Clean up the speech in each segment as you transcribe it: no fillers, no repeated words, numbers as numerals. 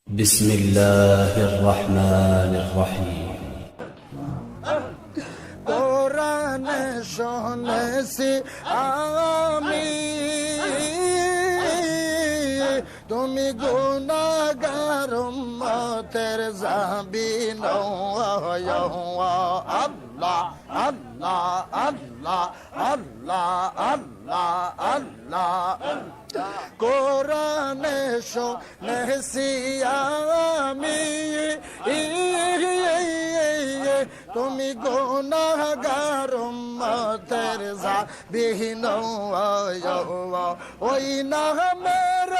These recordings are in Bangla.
بسم الله الرحمن الرحيم কোরআন শুনেছি আমি তুমি গুনাহগার উম্মতের জাবিন আল্লাহ আল্লাহ আল্লাহ আল্লাহ আল্লাহ আল্লাহ কোরআন শুনেছি আমি তুমি গুনাহগার উম্মতের জাবিন ওই নামের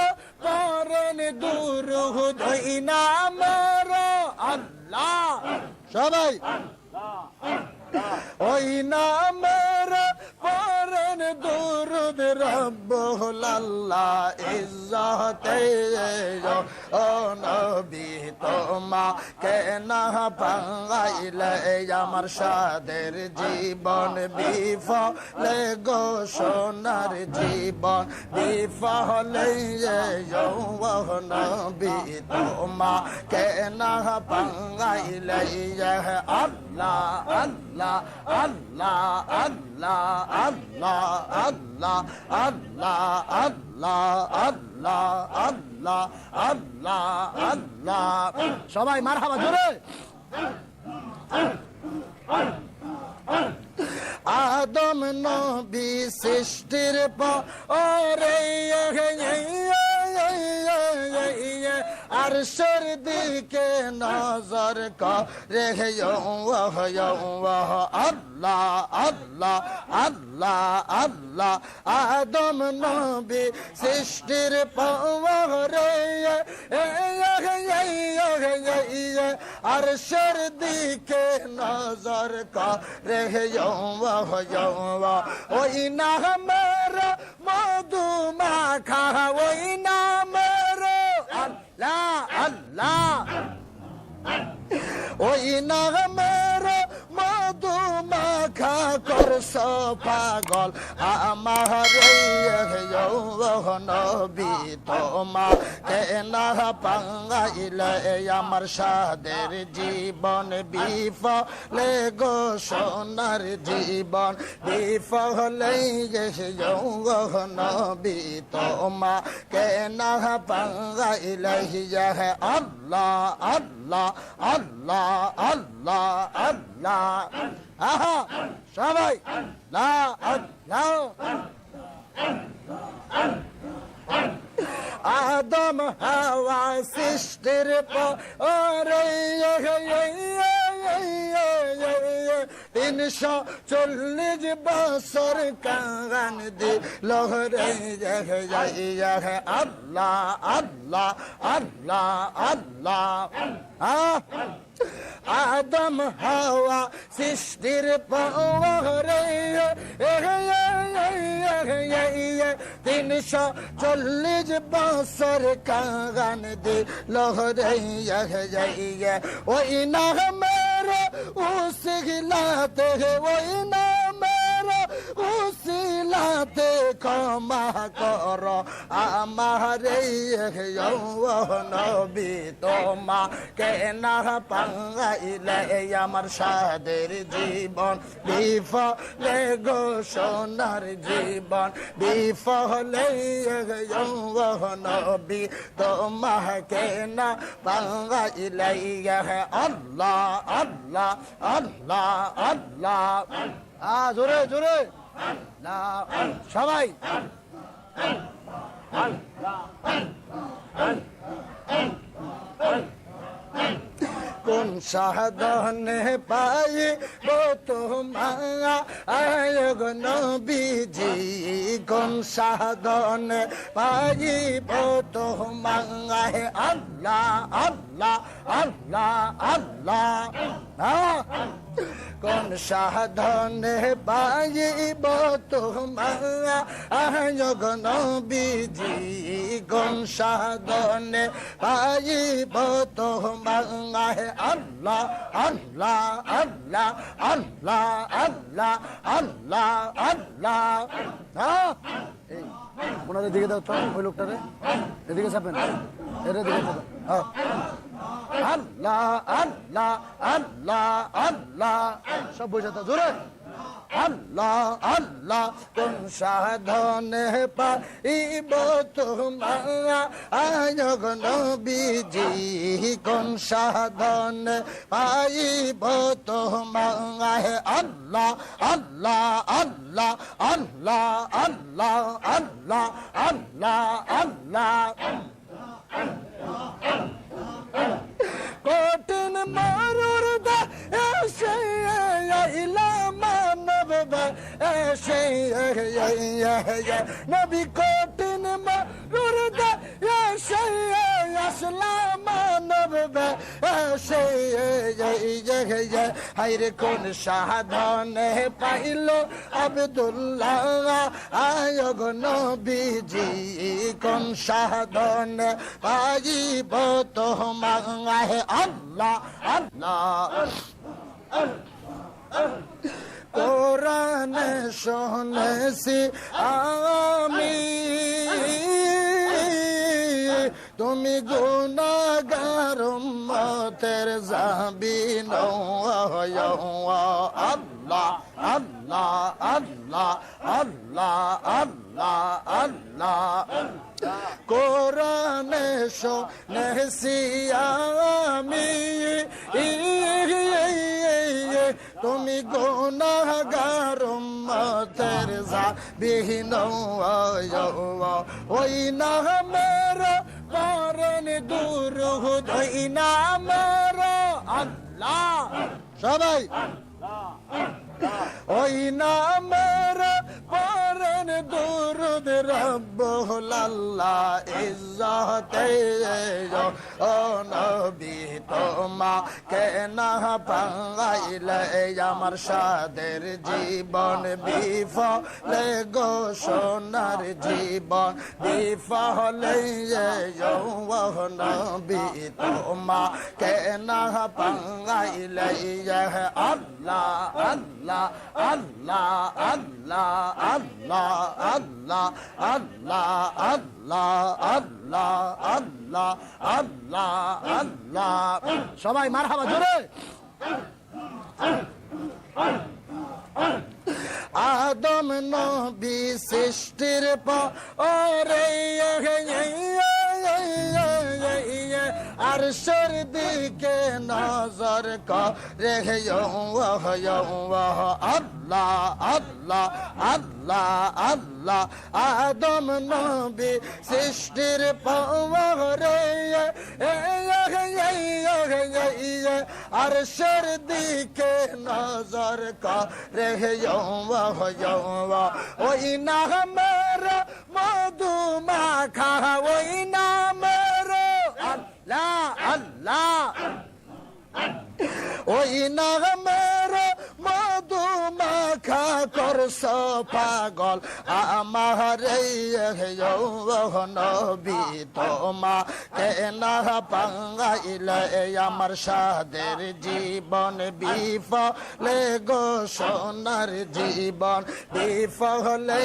পরন দুরূদ ওই নামের আল্লাহ সবাই ওই নামের পরন দুরূদ রব্বুল আল্লাহ ইজ্জতে ও নবী তোমাকে না পাইলে আমার সাদের জীবন বিফলে গো সোনার জীবন বিফলে ও নবী তোমাকে না পাইলে আল্লাহ আল্লাহ আল্লাহ আল্লাহ আল্লাহ আল্লাহ আল্লাহ আল্লাহ আল্লাহ আল্লাহ আল্লাহ আল্লাহ সবাই মারহাবা জোরে আদম নবী সৃষ্টির পরে আরশের দিকে নজর করে আল্লাহ আল্লাহ আল্লাহ আল্লাহ আদম নবী সৃষ্টির পরে আরশের দিকে নজর করে ওই নামের মধু মাখা ওই নামের আল্লাহ আল্লাহ ওই নামের মধু মাখা করছ পাগল আমার নবী তোমাকে না পাইলে আমার সাদের জীবন বিফলে গো সোনার জীবন বিফলে নবী তোমাকে না পাইলে আল্লাহ আল্লাহ আল্লাহ আল্লাহ আল্লাহ আহা সবাই লা আল্লাহ আদম হাওয়া সৃষ্টির পরে 340 বছর কান দিল রে আল্লাহ আল্লাহ আল্লাহ আল্লাহ আদম হাওয়া সৃষ্টির পরে 340 বছর কান দিল রে ওই নামের উসিলাতে ওই নামের উসিলাতে ক্ষমা কর আমার নবী তোমাকে না পাইলে আমার সাদের জীবন বিফলে গো সোনার জীবন বিফলে নবী তোমাকে না পাইলে আল্লাহ আল্লাহ আল্লাহ আল্লাহ জোরে জোরে সবাই কোন সাধনে পাইব তোমার নবীজি কোন সাধনে পাইব তোমার আল্লাহ আল্লাহ আল্লাহ আল্লাহ কোন সাধনে পাইব তোমার নবীজি কোন সাধনে পাইব তোমার আল্লাহ আল্লাহ আল্লাহ আল্লাহ আল্লাহ আল্লাহ আল্লাহ ওনাদের দিকে দাও তো ওই লোকটারে এদিকে চাপেন এর দিকে চাপেন আল্লাহ আল্লাহ আল্লাহ আল্লাহ সব বোঝাতে জোরে আল্লাহ আল্লাহ কোন সাধনে পাইব তোমার আয়োগ নবীজি কোন সাধনে পাইব তোমার আল্লাহ আল্লাহ আল্লাহ আল্লাহ আল্লাহ আল্লাহ আল্লাহ আল্লাহ কঠিন মরুর দা এসে আইলা মানব এসে নবী কঠিন মরুর দা এসে আসলা মানব এসে হাইরে কোন সাধনে পাইল আব্দুল্লাহ আয়োগ নবীজি কোন সাধনে পাইব তোমার আল্লাহ আল্লাহ কোরআনে শুনেছি আমি তুমি গুনাহগার উম্মতের জাবিন আল্লাহ আল্লাহ আল্লাহ আল্লাহ আল্লাহ আল্লাহ কোরআনে শুনেছি আমি তুমি গুনাহগার উম্মতের জাবিন ওই নামের পরন দুরূদ ওই নামের আল্লাহ সবাই ওই নামের পরন দুরূদ রব্বুল আল্লাহ ইজ্জতে ও নবী তোমাকে না পাইলে আমার সাদের জীবন বিফলে গো সোনার জীবন বিফলে ও নবী তোমাকে না পাইলে আল্লাহ আল্লাহ আল্লাহ আল্লাহ আল্লাহ আল্লাহ আল্লাহ আল্লাহ আল্লাহ আল্লাহ আল্লাহ আল্লাহ সবাই মারহাবা জোরে আদম নবী সৃষ্টির পরে আরশের দিকে নজর করে আল্লাহ আল্লাহ আল্লাহ আল্লাহ আদম নবী সৃষ্টির পরে আরশের দিকে নজর করে ওই নামের মধু মাখা ওই নামের আল্লাহ আল্লাহ ওই নামের মধু মাখা করছ পাগল আমার নবী তোমা কেনা পাঙ্গাইলে আমার সাদের জীবন বিফলে গো সোনার জীবন বিফলে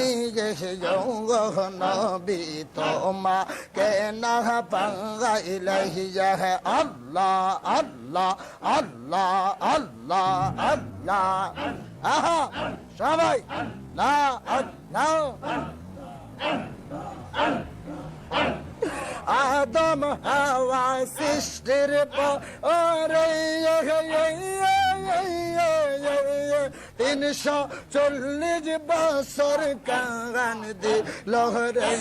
নবী তোমা কেনা পাঙ্গাইলে আল্লাহ আল্লাহ আল্লাহ আল্লাহ আল্লাহ আহা সবাই না না আদম হাওয়া সৃষ্টির পরে 340 বছর কান দিল রে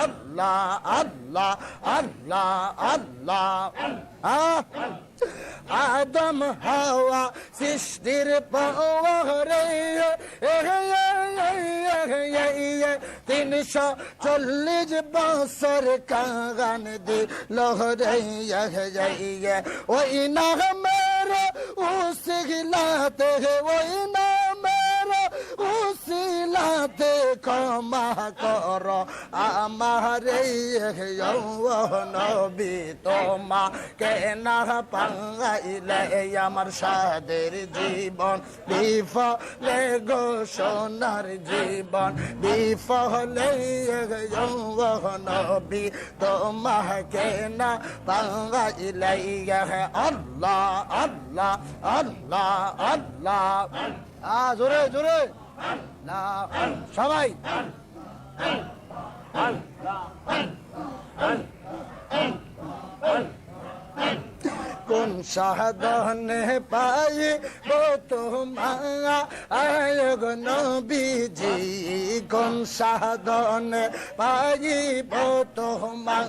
আল্লাহ আল্লাহ আল্লাহ আল্লাহ আদম হাওয়া সৃষ্টির পরে 340 বছর কান দিল রে ওই নামের উসিলাতে ওই নামের ওসিলাতে ক্ষমা কর আমার নবী তোমাকে না পাইলে আমার সাদের জীবন বিফলে গো সোনার জীবন বিফলে নবী তোমাকে না পাইলে আল্লাহ আল্লাহ আল্লাহ আল্লাহ জোরে জোরে সবাই কোন সাধনে পাইব তোমার নবীজি কোন সাধনে পাইব তোমার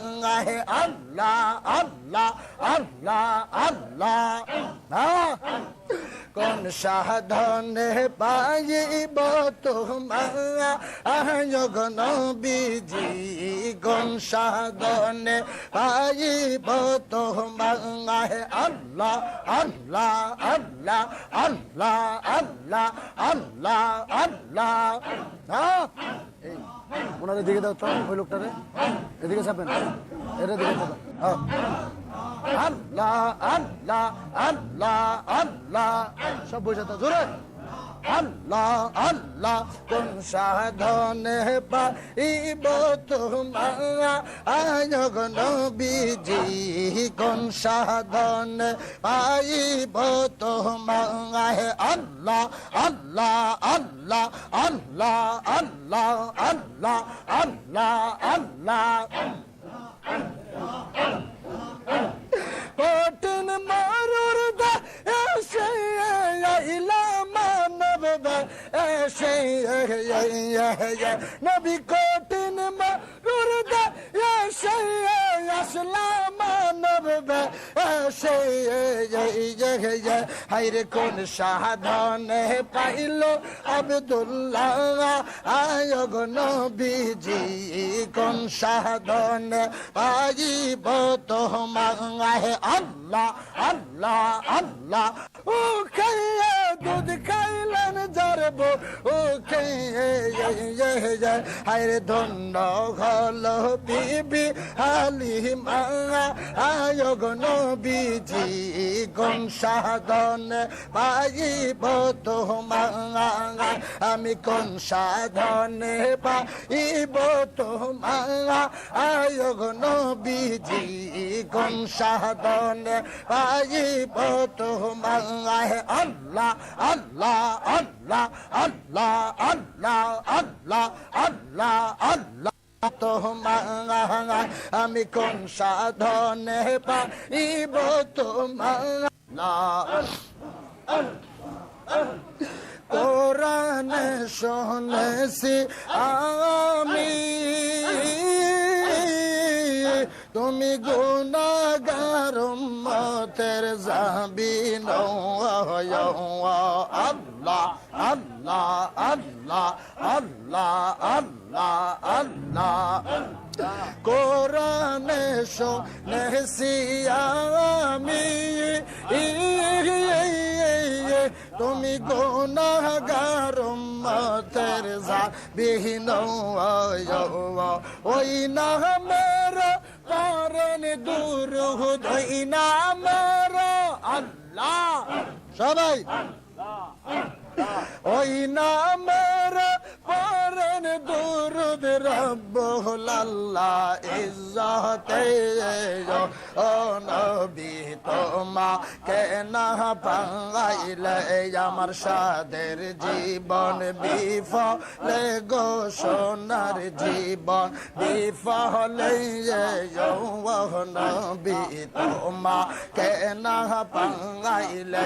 আল্লাহ আল্লাহ আল্লাহ আল্লাহ কোন সাধনে পাইব তোমার নবীজি কোন সাধনে পাইব তোমার আল্লাহ আল্লাহ আল্লাহ আল্লাহ আল্লাহ আল্লাহ আল্লাহ ওনাদের দিকে দাও তো ওই লোকটারে এদিকে চাপেন এর দিকে চাপেন আল্লাহ আল্লাহ আল্লাহ আল্লাহ সব বসে তো জোরে আল্লাহ আল্লাহ কোন সাধনে পাইব তোমার নবীজি কোন সাধনে পাইব তোমার আল্লাহ আল্লাহ আল্লাহ আল্লাহ আল্লাহ আল্লাহ আল্লাহ আল্লাহ কঠিন মারুর দা এসে আইলা মানব এসে নবী কঠিন মারুর দা এসে আসলা মানব এসে হাইরে কোন সাধনে পাইল আব্দুল্লাহ আয়গ নবীজি কোন সাধনে পাইব তোমার আল্লাহ আল্লাহ আল্লাহ ও খাইয়া দুধ খাইলেন জরব ও খাইয়া হাইরে ধন্য হল বিবি হালিমা আয়গ নবীজি কোন সাধনে পাইব তোমার আমি কোন সাধনে পাইব তোমার আয়গ নবীজি কোন সাধনে পাইব তোমার আল্লাহ আল্লাহ আল্লাহ আল্লাহ আল্লাহ আল্লাহ আল্লাহ আল্লাহ তোমার আমি কোন সাধনে পাইব তোমার কোরআনে শুনেছি আমি তুমি গুনাহগার উম্মতের জাবিন আল্লাহ আল্লাহ আল্লাহ আল্লাহ আল্লাহ আল্লাহ কোরআনে শুনেছি আমি তুমি গুনাহগার উম্মতের জাবিন ওই নামের কারণ দুরূদ ওই নামের আল্লাহ সবাই ওই নামের পরন দুরুদ রব্বুল আল্লাহ ইজ্জতে ও নবী তোমাকে না পাইলে আমার সাদের জীবন বিফলে গো সোনার জীবন বিফলে ও নবী তোমাকে না পাইলে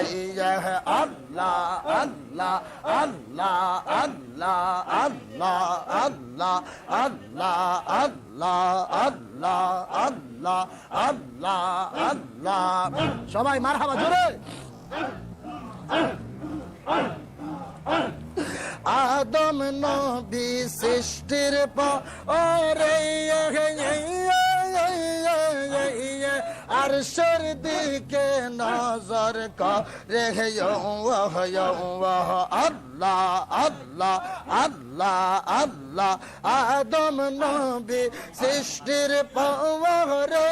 আল্লাহ আল্লাহ আল্লাহ আল্লাহ আল্লাহ আল্লাহ আল্লাহ আল্লাহ আল্লাহ আল্লাহ আল্লাহ আল্লাহ সবাই মারহাবা জোরে আদম নবী সৃষ্টির পরে আরশের দিকে নজর করে আল্লাহ আল্লাহ আল্লাহ আল্লাহ আদম নবী সৃষ্টির পরে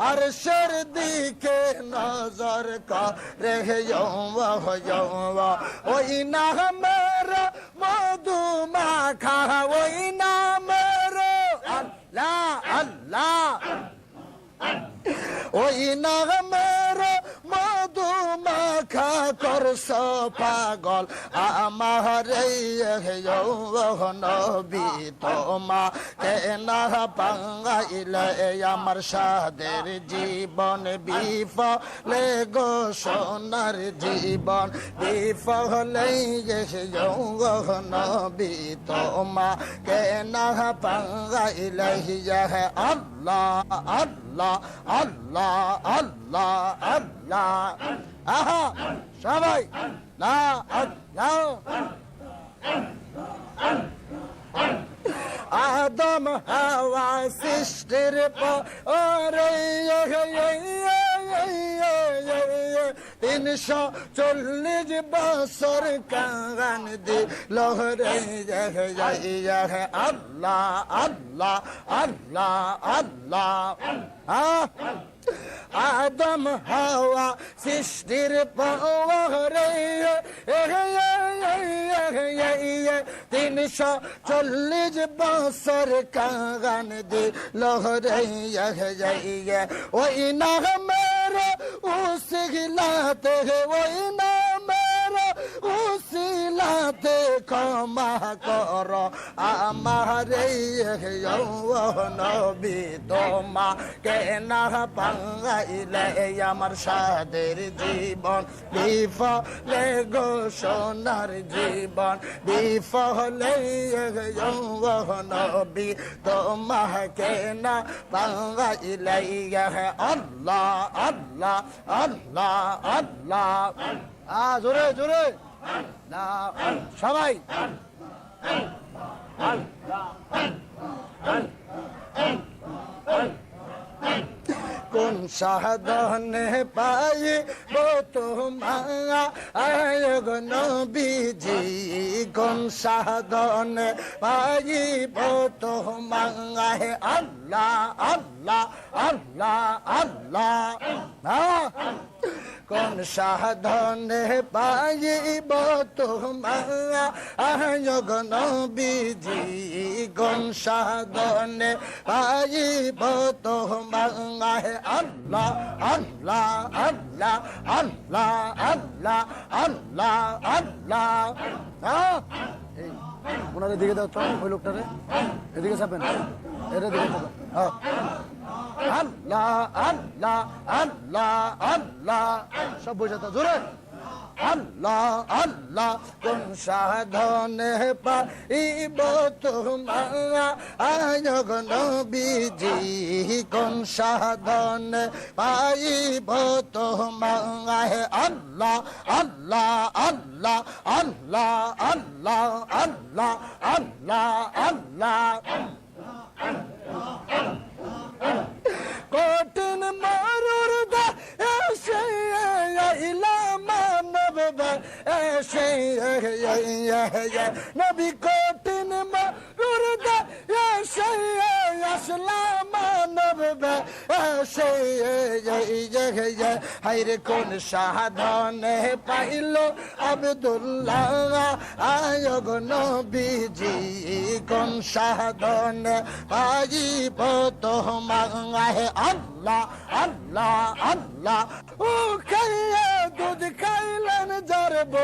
আরশের দিকে নজর করে ওই নামের মধু মাখা ওই নামের আল্লাহ আল্লাহ ওই নামের মধু মাখা করছ পাগল আমার নবী তোমা কেনা পাঙ্গাইলে আমার সাদের জীবন বিফলে গো সোনার জীবন বিফলে নবী তোমা কেনা পাঙ্গাইলে আল্লাহ আল্লাহ আল্লাহ আল্লাহ আল্লাহ আহা সবাই লা আল্লাহ আদম হাওয়া সৃষ্টির পরে 340 বছর কান দিল রে আল্লাহ আল্লাহ আল্লাহ আল্লাহ আদম হাওয়া সৃষ্টির পরে 340 বছর কান দিল রে ওই নামের উসিলাতে ওই নামের উসিলাতে ক্ষমা কর আমার নবী তোমা কেনা পাঙ্গাইলে আমার সাদের জীবন বিফলে গো সোনার জীবন বিফলে নবী তোমা কেনা পাঙ্গাইলে আল্লাহ আল্লাহ আল্লাহ আল্লাহ জোরে জোরে না সবাই কোন সাধনে পাইব তোমার নবীজি কোন সাধনে পাইব তোমার আল্লাহ আল্লাহ আল্লাহ আল্লাহ কোন সাধনে পাইব তোমার নবীজি কোন সাধনে পাইব তোমার আল্লাহ আল্লাহ আল্লাহ আল্লাহ আল্লাহ আল্লাহ আল্লাহ ওনার দিকে দাও তো ওই লোকটারে এদিকে চাপেন এর দিকে আল্লাহ আল্লাহ আল্লাহ আল্লাহ সব বোঝাতে জোরে আল্লাহ আল্লাহ কোন সাধনে পাইব তোমার নবীজি কোন সাধনে পাইব তোমার আল্লাহ আল্লাহ আল্লাহ আল্লাহ আল্লাহ আল্লাহ আল্লাহ আল্লাহ কঠিন মরুর নবী কঠিন মরুর আসলাম হাইরে কোন সাধনে পাইল আব্দুল্লাহ আয়গ নবীজি কোন সাধনে পাইব তোমার আল্লাহ আল্লাহ আল্লাহ ও খাইয়া দুধ খাইলেন জরব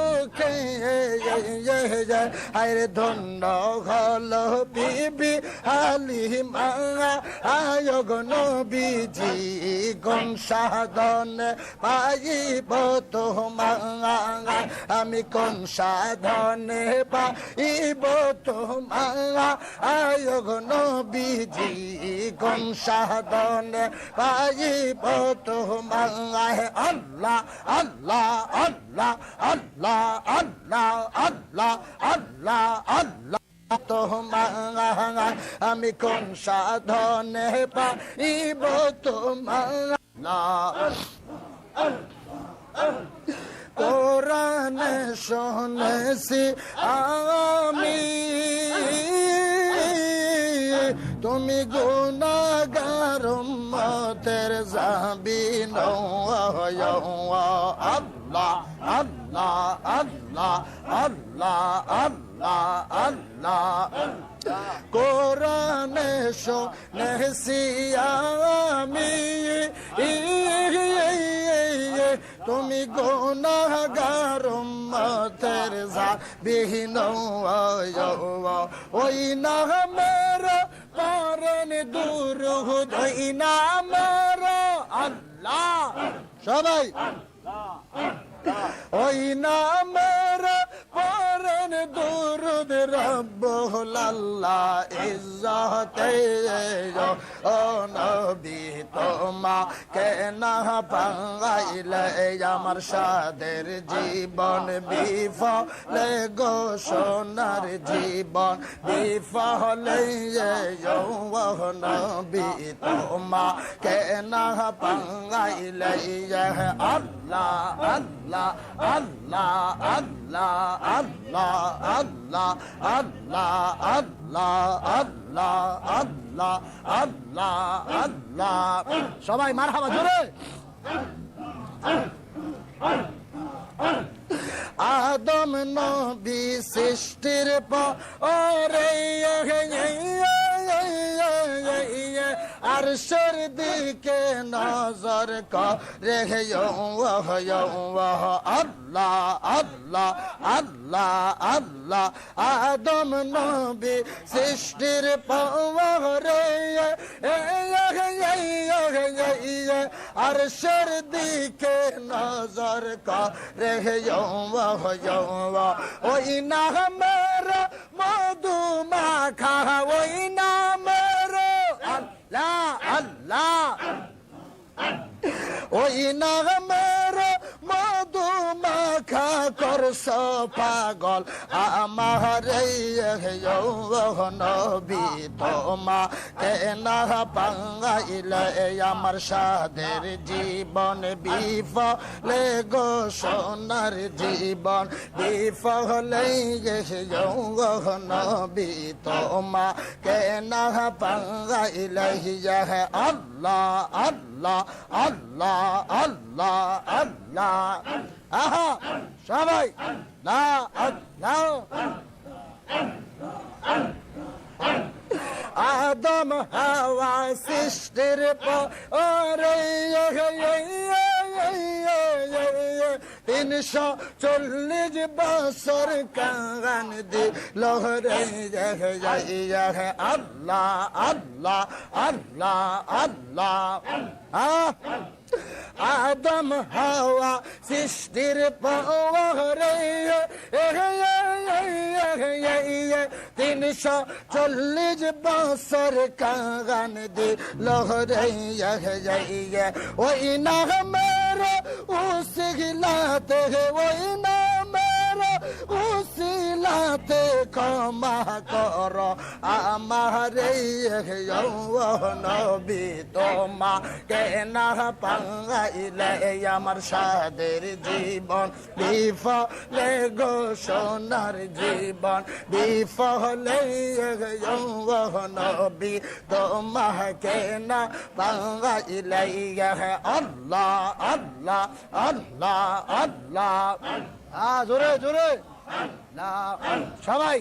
ও খাইয়া হাইরে ধন্য হল বিবি হালিমা আয়গ নবীজি কোন সাধনে পাইব তোমার আমি কোন সাধনে পাইব তোমার আয়গ নবীজি কোন সাধনে পাইব তোমার আল্লাহ আল্লাহ আল্লাহ আল্লাহ আল্লাহ আল্লাহ আল্লাহ আল্লাহ তোমার আমি কোন সাধনে পাইব তোমার কোরআনে শুনেছি আমি তুমি গুনাহগার উম্মতের জাবিন আল্লাহ আল্লাহ আল্লাহ আল্লাহ আল্লাহ আল্লাহ কোরআনে শুনেছি আমি তুমি গুনাহগার উম্মতের জাবিন ওই নামের পরন দুরূদ ওই নামের আল্লাহ সবাই ওই নামের পরন দুরূদ রব্বুল আল্লাহ ইজ্জতে ও নবী তোমাকে না পাইলে আমার সাদের জীবন বিফলে গো সোনার জীবন বিফলে ও নবী তোমাকে না পাইলে আল্লাহ আল্লাহ আল্লাহ আল্লাহ আল্লাহ আল্লাহ আল্লাহ আল্লাহ আল্লাহ আল্লাহ আল্লাহ আল্লাহ সবাই মারহাবা জোরে আদম নবী সৃষ্টির পরে আরশের দিকে নজর করে আল্লাহ আল্লাহ আল্লাহ আল্লাহ আদম নবী সৃষ্টির পরে আরশের দিকে নজর করে ওই নামের মধু মাখা ওই নামের আল্লাহ আল্লাহ ওই নামের মধু মাখা করছ পাগল আমার নবী তোমাকে না পাইলে আমার সাদের জীবন বিফলে গো সোনার জীবন বিফলে নবী তোমাকে না পাইলে আল্লাহ আল্লাহ আল্লাহ আল্লাহ আল্লাহ আহা সবাই না আল্লাহ আদম হাওয়া সৃষ্টির পরে 340 বছর কান দিল রে আল্লাহ আল্লাহ আল্লাহ আল্লাহ আদম হাওয়া সৃষ্টির পরে 340 বছর কান দিল রে ওই নামের উসিলাতে ওই নামের উসিলাতে ক্ষমা কর আমার নবী তোমাকে না পাইলে আমার সাদের জীবন বিফলে গো সোনার জীবন বিফলে নবী তোমাকে না পাইলে আল্লাহ আল্লাহ আল্লাহ আল্লাহ জোরে জোরে সবাই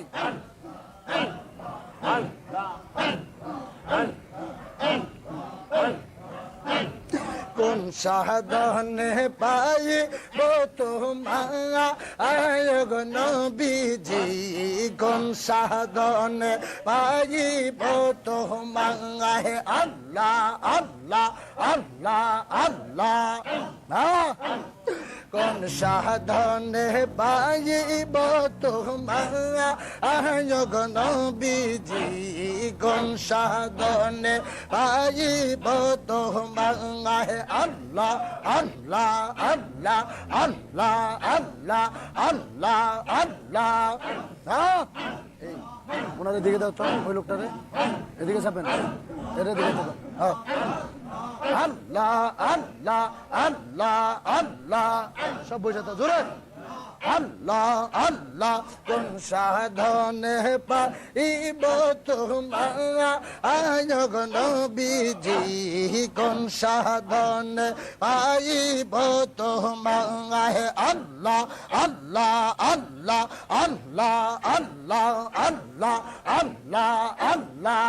কোন সাধনে পাইব তোমার নবীজি কোন সাধনে পাইব তোমার আল্লাহ আল্লাহ আল্লাহ আল্লাহ কোন সাধনে পাইব তোমার নবীজি কোন সাধনে পাইব তোমার আল্লাহ আল্লাহ আল্লাহ আল্লাহ আল্লাহ আল্লাহ আল্লাহ ওনার দিকে দাও তো, ওই লোকটারে এদিকে চাপেন, এর দিকে দেবেন। হ্যাঁ, আল্লাহ আল্লাহ আল্লাহ আল্লাহ, সব বসে তো জোরে আল্লাহ আল্লাহ। কোন সাধনে পাইব তোমার নবীজি, কোন সাধনে পাইব তোমার। আল্লাহ আল্লাহ আল্লাহ আল্লাহ আল্লাহ আল্লাহ আল্লাহ আল্লাহ।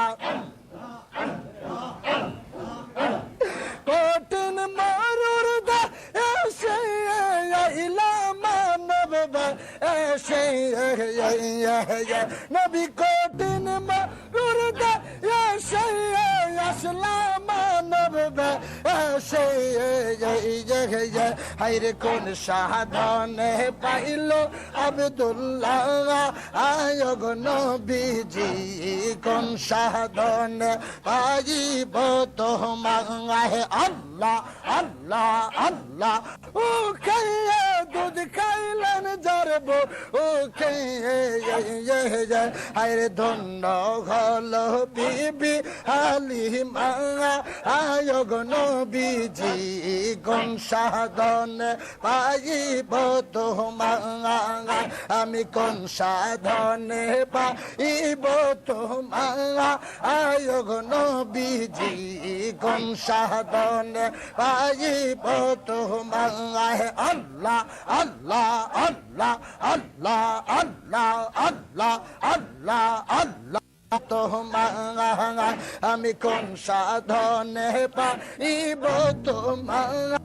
কঠিন মরুর দা এসে এসে নবী, কঠিন মরুর দা এসে আসলাম নবী এসে। হাইরে কোন সাধনে পাইল আব্দুল্লাহ আয়গ নবীজি, কোন সাধনে পাইব তোমার। আল্লাহ আল্লাহ আল্লাহ। ও খাইয়ে দুধ খাইলেন জারব, ও খাইয়ে হাইরে ধন্য হল বিবি হালিমা আয়গ নবীজি, কোন সাধনে পাইব তোমার। আমি কোন সাধনে পাইব তোমার আয়গ নবীজি, কোন সাধনে পাইব তোমার। আল্লাহ আল্লাহ আল্লাহ আল্লাহ আল্লাহ আল্লাহ আল্লাহ আল্লাহ তোমার। আমি কোন সাধনে পাইব তোমার।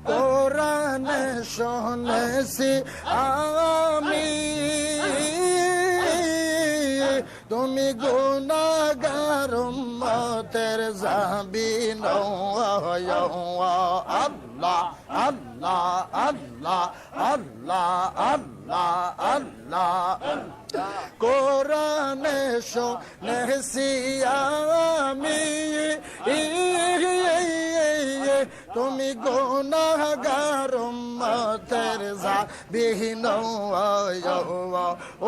কোরআনে শুনেছি আমি তুমি গুনাহগার উম্মতের জামিন। আল্লাহ আল্লাহ আল্লাহ আল্লাহ আল্লাহ আল্লাহ। কোরআনে শুনেছি আমি তুমি গুনাহগার উম্মতের জামিন।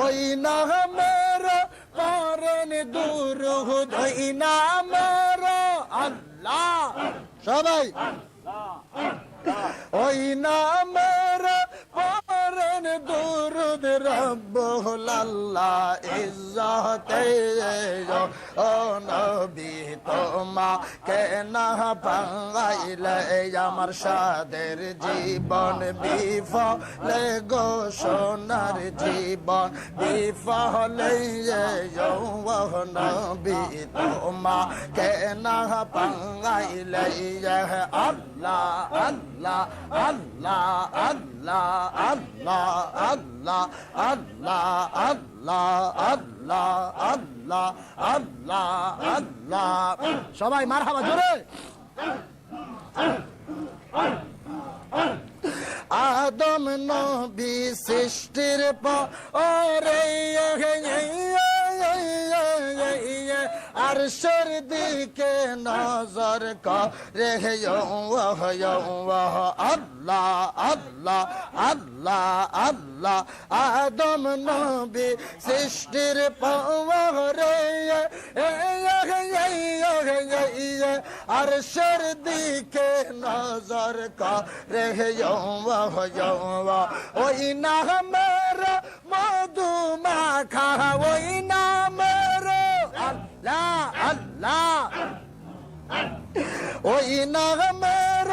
ওই নামের পরন দুরূদ, ওই নামের আল্লাহ সবাই, ওই নামের পরন দুরূদ রব্বুল আল্লাহ ইজ্জতে। ও নবী তোমাকে না পাইলে আমার সাদের জীবন বিফলে গো, সোনার জীবন বিফলে। ও নবী তোমাকে না পাইলে আল্লাহ আল্লাহ আল্লাহ আল্লাহ আল্লাহ আল্লাহ আল্লাহ আল্লাহ আল্লাহ আল্লাহ আল্লাহ আল্লাহ। সবাই মারহাবা জোরে। আদম নবী সৃষ্টির পরে আরশের দিকে নজর করে আল্লাহ আল্লাহ আল্লাহ আল্লাহ। আদম নবী সৃষ্টির পরে আরশের দিকে নজর করে ওই নামের মধু মাখা, ওই নামের আল্লাহ আল্লাহ, ওই নামের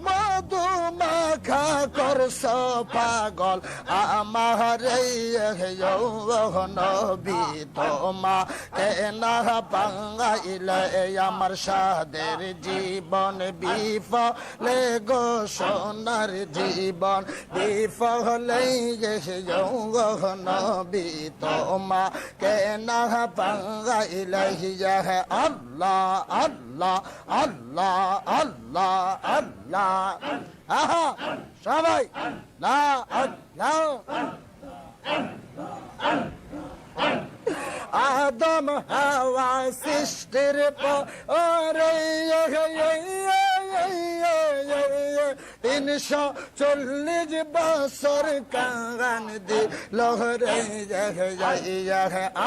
মধু মাখা করছ পাগল আমার নবী তোমাকে না পাইলে আমার সাদের জীবন বিফলে গো, সোনার জীবন বিফলে। নবী তোমাকে না পাইলে আল্লাহ আল্লাহ আল্লাহ আল্লাহ আল্লাহ। আহা সবাই লা আল্লাহ। আদম হাওয়া সৃষ্টির পরে 340 বছর কান দিল রে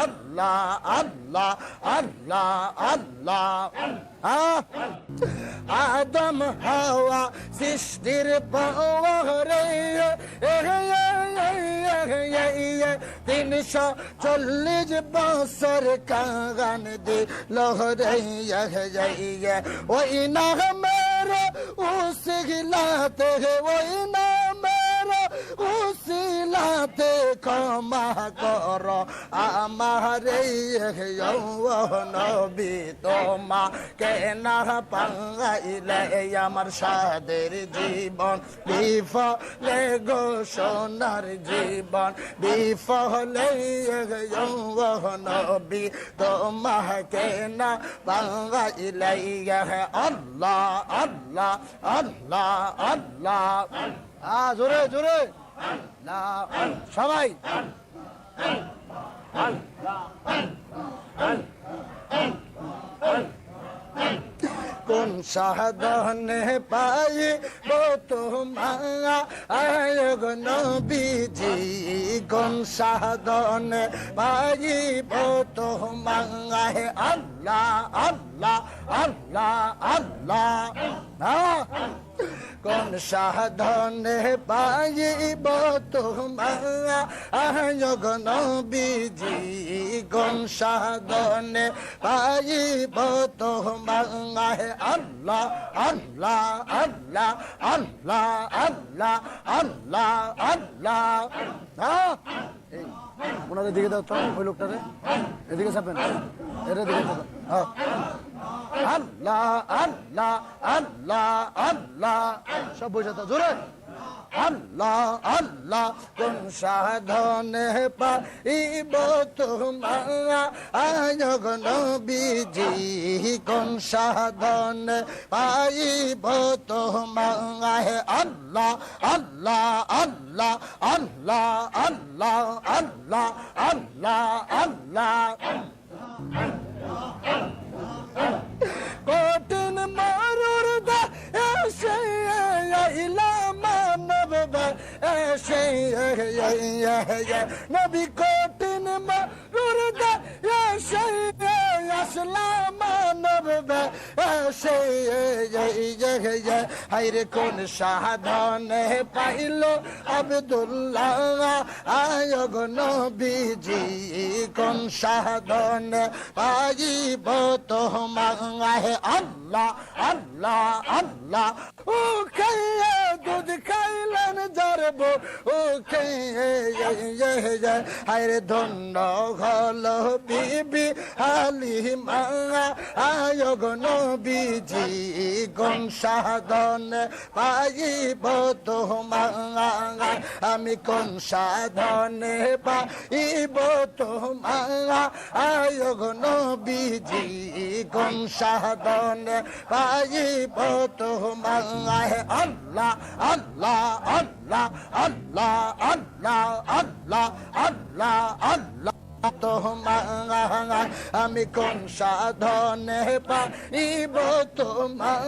আল্লাহ আল্লাহ আল্লাহ আল্লাহ আদম হাওয়া সৃষ্টির পাওয়ারে 340 বছর কান দিল রে ওই না মেরে উসিলাতে ওই না মেরে উসিলাতে ক্ষমা কর আমারে নবী তোমা কেনা পাঙ্গাইলে আমার সাদের জীবন বিফলে গো সোনার জীবন বিফলে নবী তোমা কেনা পাঙ্গাইলে আল্লাহ আল্লাহ আল্লাহ আল্লাহ জোরে জোরে না সবাই কোন সাধনে পাই তোমার নবীজি কোন সাধনে পাইব তোমার আল্লাহ আল্লাহ আল্লাহ আল্লাহ কোন সাধনে পাইব তোমার নবীজি কোন সাধনে পাইব তোমার আল্লাহ আল্লাহ আল্লাহ আল্লাহ আল্লাহ আল্লাহ আল্লাহ ওনাদের দিকে দাও তো ওই লোকটারে এদিকে চাপেন এর দিকে আল্লাহ আল্লাহ আল্লাহ আল্লাহ সব বসে তো জোরে আল্লাহ আল্লাহ কোন সাধনে পাইব তোমার নবীজি কোন সাধনে পাইব তোমার আল্লাহ আল্লাহ আল্লাহ আল্লাহ আল্লাহ আল্লাহ আল্লাহ আল্লাহ কঠিন মারুর দা এসে মানব এসে নবী কঠিন মারুর দা এসে আসলাম মানব এসে হাইরে কোন সাধনে পাইল আব্দুল্লাহ আয়গ নবীজি কোন সাধনে পাইব তোমার আল্লাহ আল্লাহ আল্লাহ ও খাইয়া দুধ খাইলেন জরব ও খাইয়া হাইরে ধন্য হল বিবি হালিমা আয়গ নবীজি কোন সাধনে পাইব তোমার আমি কোন সাধনে পাইব তোমার আয়গ নবীজি কোন সাধনে পাইব তোমার আল্লাহ আল্লাহ আল্লাহ আল্লাহ আল্লাহ আল্লাহ আল্লাহ আল্লাহ তোমার আমি কোন সাধনে পাইব তোমার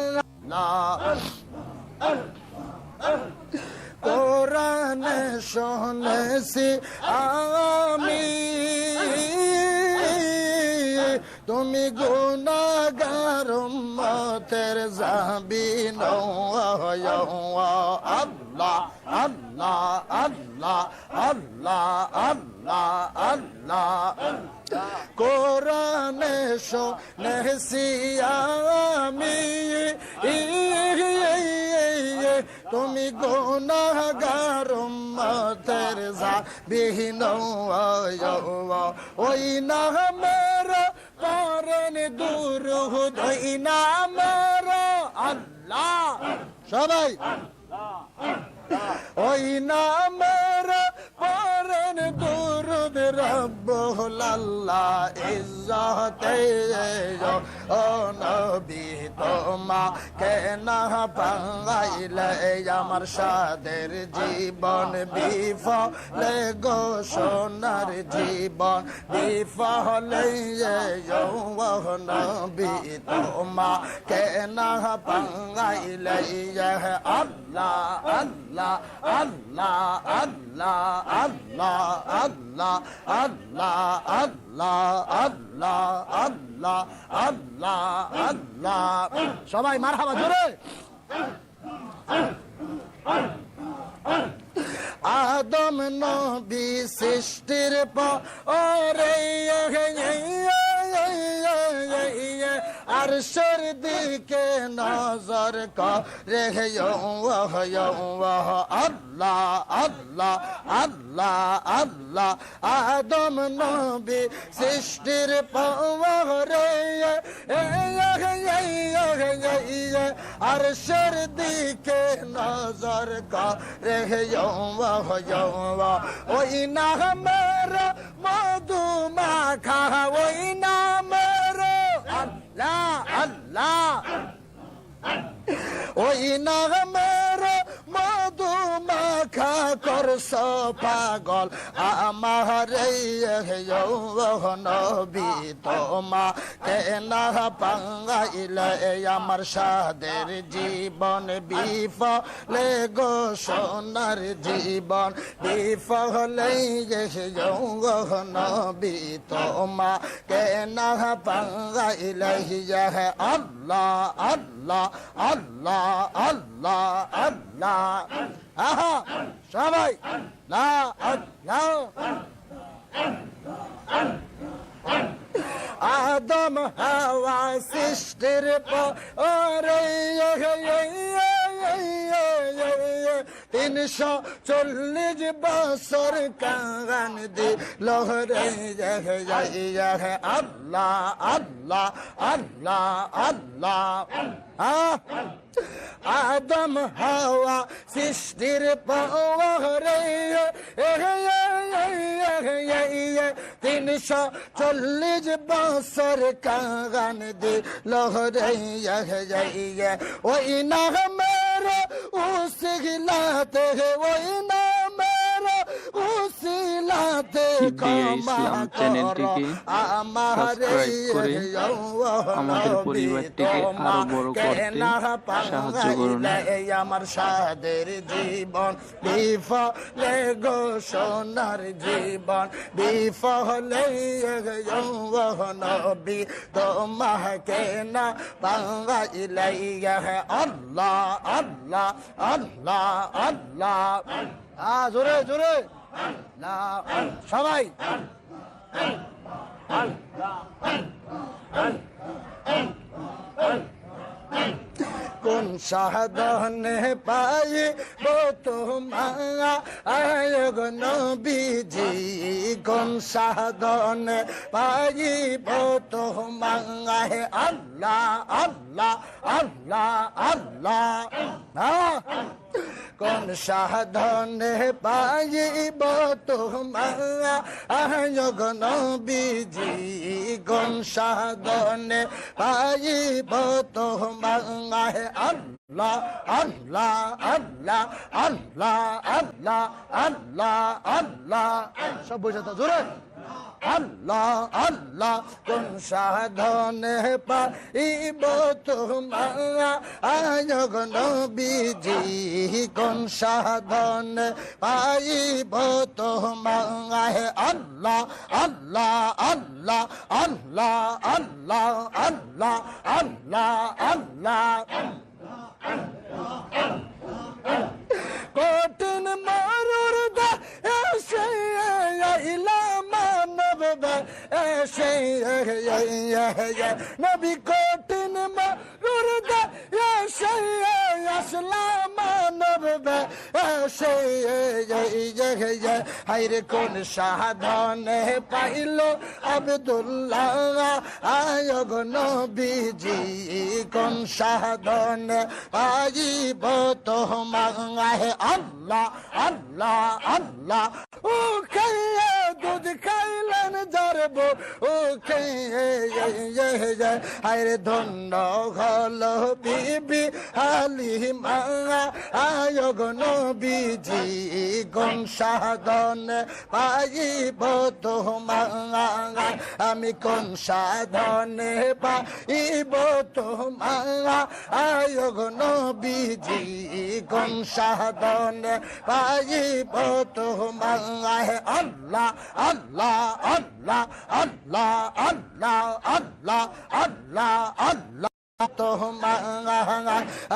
কোরআনে শুনেছি আমি তুমি গুনাহগার উম্মতের জাবিন আল্লাহ আল্লাহ আল্লাহ আল্লাহ আল্লাহ আল্লাহ কোরআনে শুনেছি আমি তুমি গুনাহগার উম্মতের জাবিন ওই নামের পরন দুরূদ ওই নামের আল্লাহ সবাই ওই নামের পরন দুরূদ রব্বুল আল্লাহ ইজ্জতে ও নবী তোমাকে না পাইলে আমার সাদের জীবন বিফলে গো সোনার জীবন বিফলে ও নবী তোমাকে না পাইলে আল্লাহ আল্লাহ আল্লাহ আল্লাহ আল্লাহ আল্লাহ আল্লাহ আল্লাহ আল্লাহ আল্লাহ আল্লাহ আল্লাহ সবাই মারহাবা জোরে আদম নবী সৃষ্টির পরে আরশের দিকে নজর করে আল্লাহ আল্লাহ আল্লাহ আল্লাহ আদম নবী সৃষ্টির পরে আরশের দিকে নজর করে ওই নামের মধু মাখা ওই নামের আল্লাহ আল্লাহ ওই নামের মধু মাখা করছ পাগল আমার নবী তোমাকে না পাইলে আমার সাদের জীবন বিফলে গো সোনার জীবন বিফলে নবী তোমাকে না পাইলে আল্লাহ আল্লাহ আল্লাহ আল্লাহ আল্লাহ আহা সবাই না আল্লাহ আদম হাওয়া সৃষ্টির পরে 340 বছর কান দিল রে আল্লাহ আল্লাহ আল্লাহ আল্লাহ আদম হাওয়া সৃষ্টির পরে 340 বছর কান দিল রে ওই নামের উসিলাতে ওই নামের উসিলাতে ক্ষমা করো সাবস্ক্রাইব করে আমাদের পরিবারটিকে আরো বড় করতে সাহায্য করুন। আমার সাদের জীবন বিফলে গো সোনার জীবন বিফলে নবী তোমাকে না পাইলে আল্লাহ আল্লাহ আল্লাহ আল্লাহ জোরে জোরে না সবাই কোন সাধনে পাইব তোমার নবীজি কোন সাধনে পাইব তোমার আল্লাহ আল্লাহ আল্লাহ আল্লাহ কোন সাধনে পাইব তোমার নবীজি কোন সাধনে পাইব তোমার আল্লাহ আল্লাহ আল্লাহ আল্লাহ আল্লাহ আল্লাহ আল্লাহ সব বোঝাতো জোরে আল্লাহ আল্লাহ কোন সাধনে পাইব তোমার নবীজি কোন সাধনে পাইব তোমার আল্লাহ আল্লাহ আল্লাহ আল্লাহ আল্লাহ আল্লাহ আল্লাহ আল্লাহ কঠিন মরুর এসে মানব এসে নবী কঠিন মরুর এসে আসলাম মানব এসে হাইরে কোন সাধনে পাইল আব্দুল্লাহ আয়গ নবীজি কোন সাধনে পাইব তোমার আল্লাহ আল্লাহ আল্লাহ ও খাইয়ে দুধ মদ খাইলেন যারব ওকে আরে ধন্য হলো বিবি হালিমা আয়োগ নবীজি কোন সাধন পাইব তোমার আমি কোন সাধনে পাইব তোমার আয়োগ নবীজি কোন সাধনে পাইব তোমার আল্লাহ আল্লাহ আল্লাহ আল্লাহ আল্লাহ আল্লাহ আল্লাহ আল্লাহ তোমার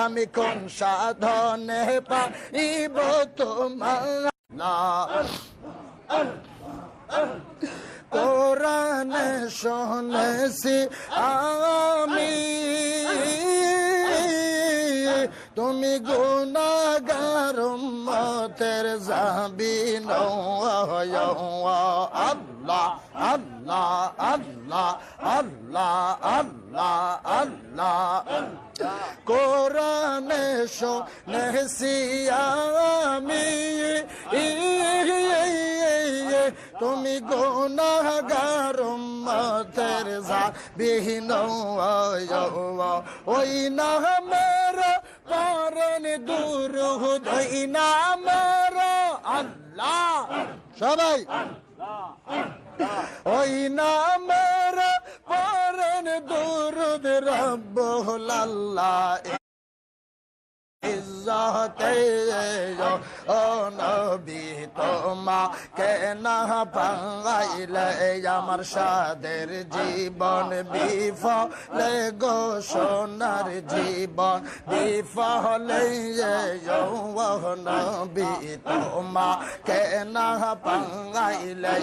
আমি কোন সাধনে পাইব তোমার কোরআনে শুনেছি আমি তুমি গুনাহগার উম্মতের জাবিন আল্লাহ আল্লাহ আল্লাহ আল্লাহ আল্লাহ আল্লাহ কোরআনে শুনেছি আমি তুমি গুনাহগার উম্মতের জাবিন ওই নামের পরন দুরূদ ওই নামের আল্লাহ সবাই ওই নামের পরন দুরূদ রব্বুল আল্লাহ ইজ্জতে ও নবী তোমাকে না পাইলে আমার সাদের জীবন বিফলে গো সোনার জীবন বিফলে ও নবী তোমাকে না পাইলে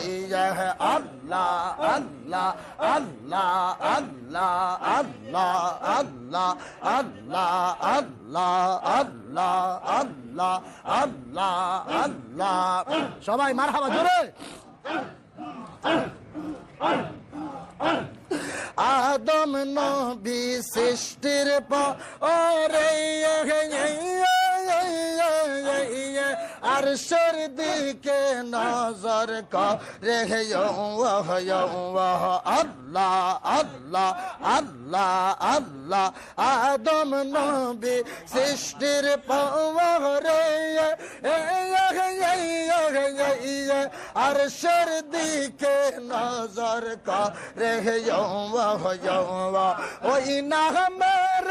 আল্লাহ আল্লাহ আল্লাহ আল্লাহ আল্লাহ আল্লাহ আল্লাহ আল্লাহ আল্লাহ আল্লাহ আল্লাহ আল্লাহ সবাই মারহাবা জোরে আদম নবী সৃষ্টির পরে আরশের দিকে নজর করে আল্লাহ আল্লাহ আল্লাহ আল্লাহ আদম নবী সৃষ্টির পরে আরশের দিকে নজর করে ওই নামের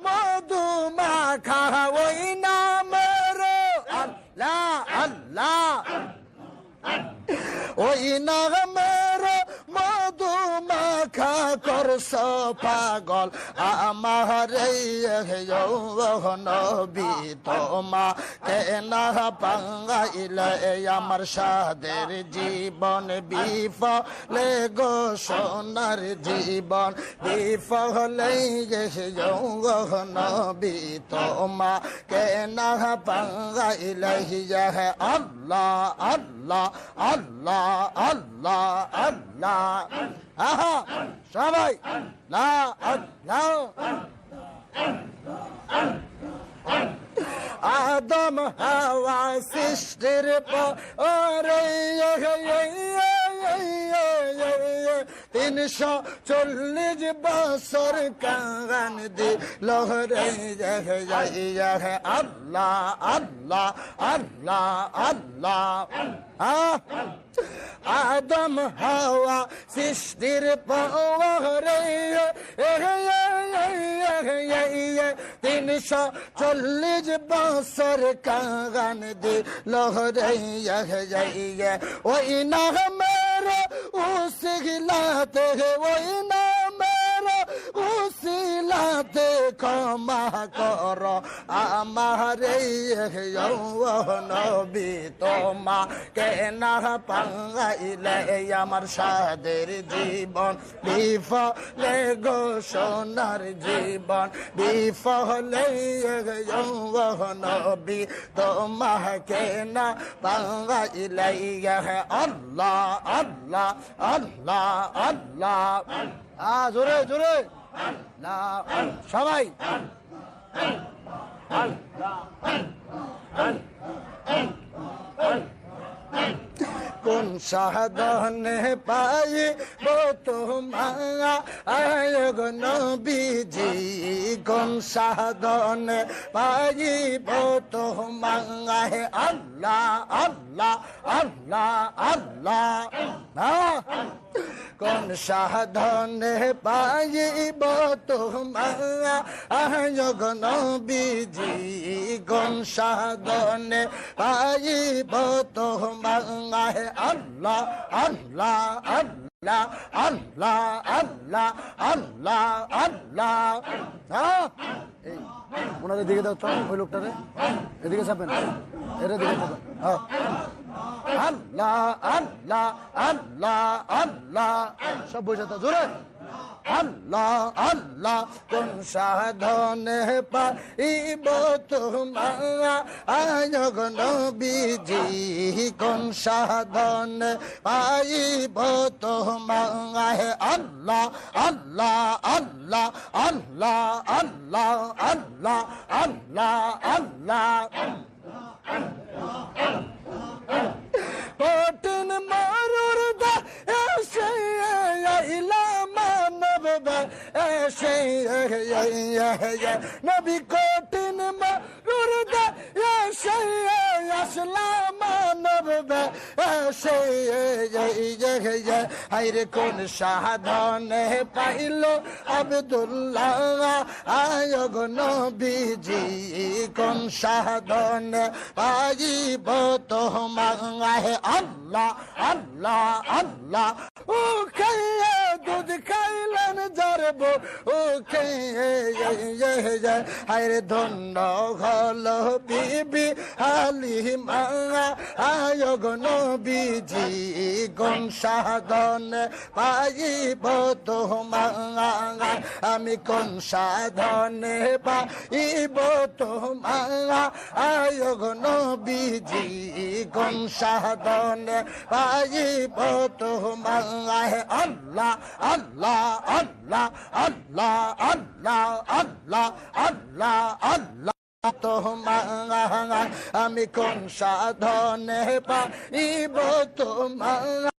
মধু মাখা ওই নামের আল্লাহ আল্লাহ ওই নামের মধু মাখা করছ পাগল আমার নবী তোমাকে না পাইলে আমার সাদের জীবন বিফলে গো সোনার জীবন বিফলে নবী তোমাকে না পাইলে আল্লাহ আল্লাহ আল্লাহ আল্লাহ আল্লাহ আহা সবাই লা আল্লাহ আদম হাওয়া সৃষ্টির পরে 340 বছর কান দিল রে আল্লাহ আল্লাহ আল্লাহ আল্লাহ আদম হাওয়া সৃষ্টির পরে 340 বছর কান দিল রে ওই নামের উসিলাতে ওই নামের উসিলাতে ক্ষমা কর আমারে নবী তোমাকে না পাইলে আমার সাদের জীবন বিফলে গো সোনার জীবন বিফলে নবী তোমাকে না পাইলে আল্লাহ আল্লাহ আল্লাহ আল্লাহ জোরে জোরে না সবাই কোন সাধনে পাইব তোমায় গো নবীজি কোন সাধনে পাইব তোমায় আল্লাহ আল্লাহ আল্লাহ আল্লাহ কোন সাধনে পাইব তোমায় গো নবীজি কোন সাধনে পাইব তোমায় আল্লাহ আল্লাহ আল্লাহ আল্লাহ আল্লাহ আল্লাহ আল্লাহ এই ওনাদের দিকে দাও তো ওই লোকটারে এদিকে চাপেন এর দিকে চাপেন আল্লাহ আল্লাহ আল্লাহ আল্লাহ সব বসে জোরে আল্লাহ আল্লাহ কোন সাধনে পাইব তোমায় গো নবীজি কোন সাধনে পাইব তোমায় আল্লাহ আল্লাহ আল্লাহ আল্লাহ আল্লাহ আল্লাহ আল্লাহ আল্লাহ কঠিন মরুর দা এসে আইলা মানব এসে নবী কঠিন মরুর দা এসে আসলা মানব এসে আইরে কোন সাধনে পাইল আব্দুল্লাহ আয় গো নবীজি কোন সাধনে পাইব তোমায় আল্লাহ আল্লাহ আল্লাহ ও খাইয়া দুধ খাইলেন জরব ও খাইয়া আইরে ধন্য হল বিবি হালিমা আয় গো নবীজি কোন সাধনে পাইব তোমায় আমি কোন সাধনে পাইব তোমায় আয় গো নবীজি কোন সাধনে পাইব তোমায় আল্লাহ আল্লাহ আল্লাহ আল্লাহ আল্লাহ আল্লাহ আল্লাহ আল্লাহ তোমায় আমি কোন সাধনে পাইব তোমায়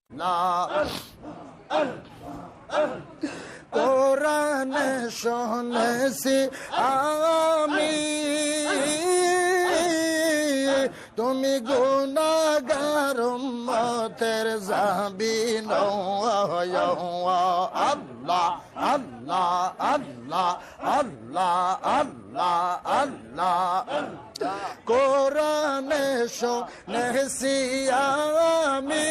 কোরআনে শুনেছি আমি তুমি গুনাহগার উম্মতের জাবিন আল্লাহ আল্লাহ আল্লাহ আল্লাহ আল্লাহ আল্লাহ কোরআনে শুনেছি আমি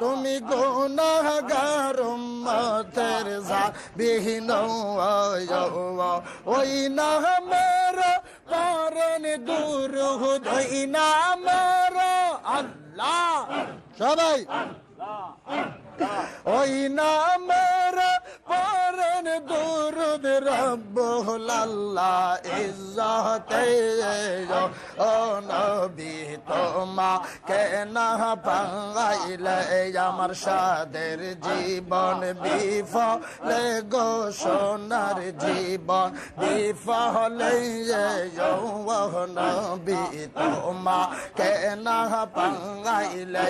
তুমি গুনাহগার উম্মতের জাবিন ওই নামের পরন দুরূদ ওই নামের আল্লাহ সবাই ওই নামের পরন দুরূদ রব্বুল আল্লাহ ইজ্জতে ও নবী তোমাকে না পাইলে আমার সাদের জীবন বিফলে গো সোনার জীবন বিফলে ও নবী তোমাকে না পাইলে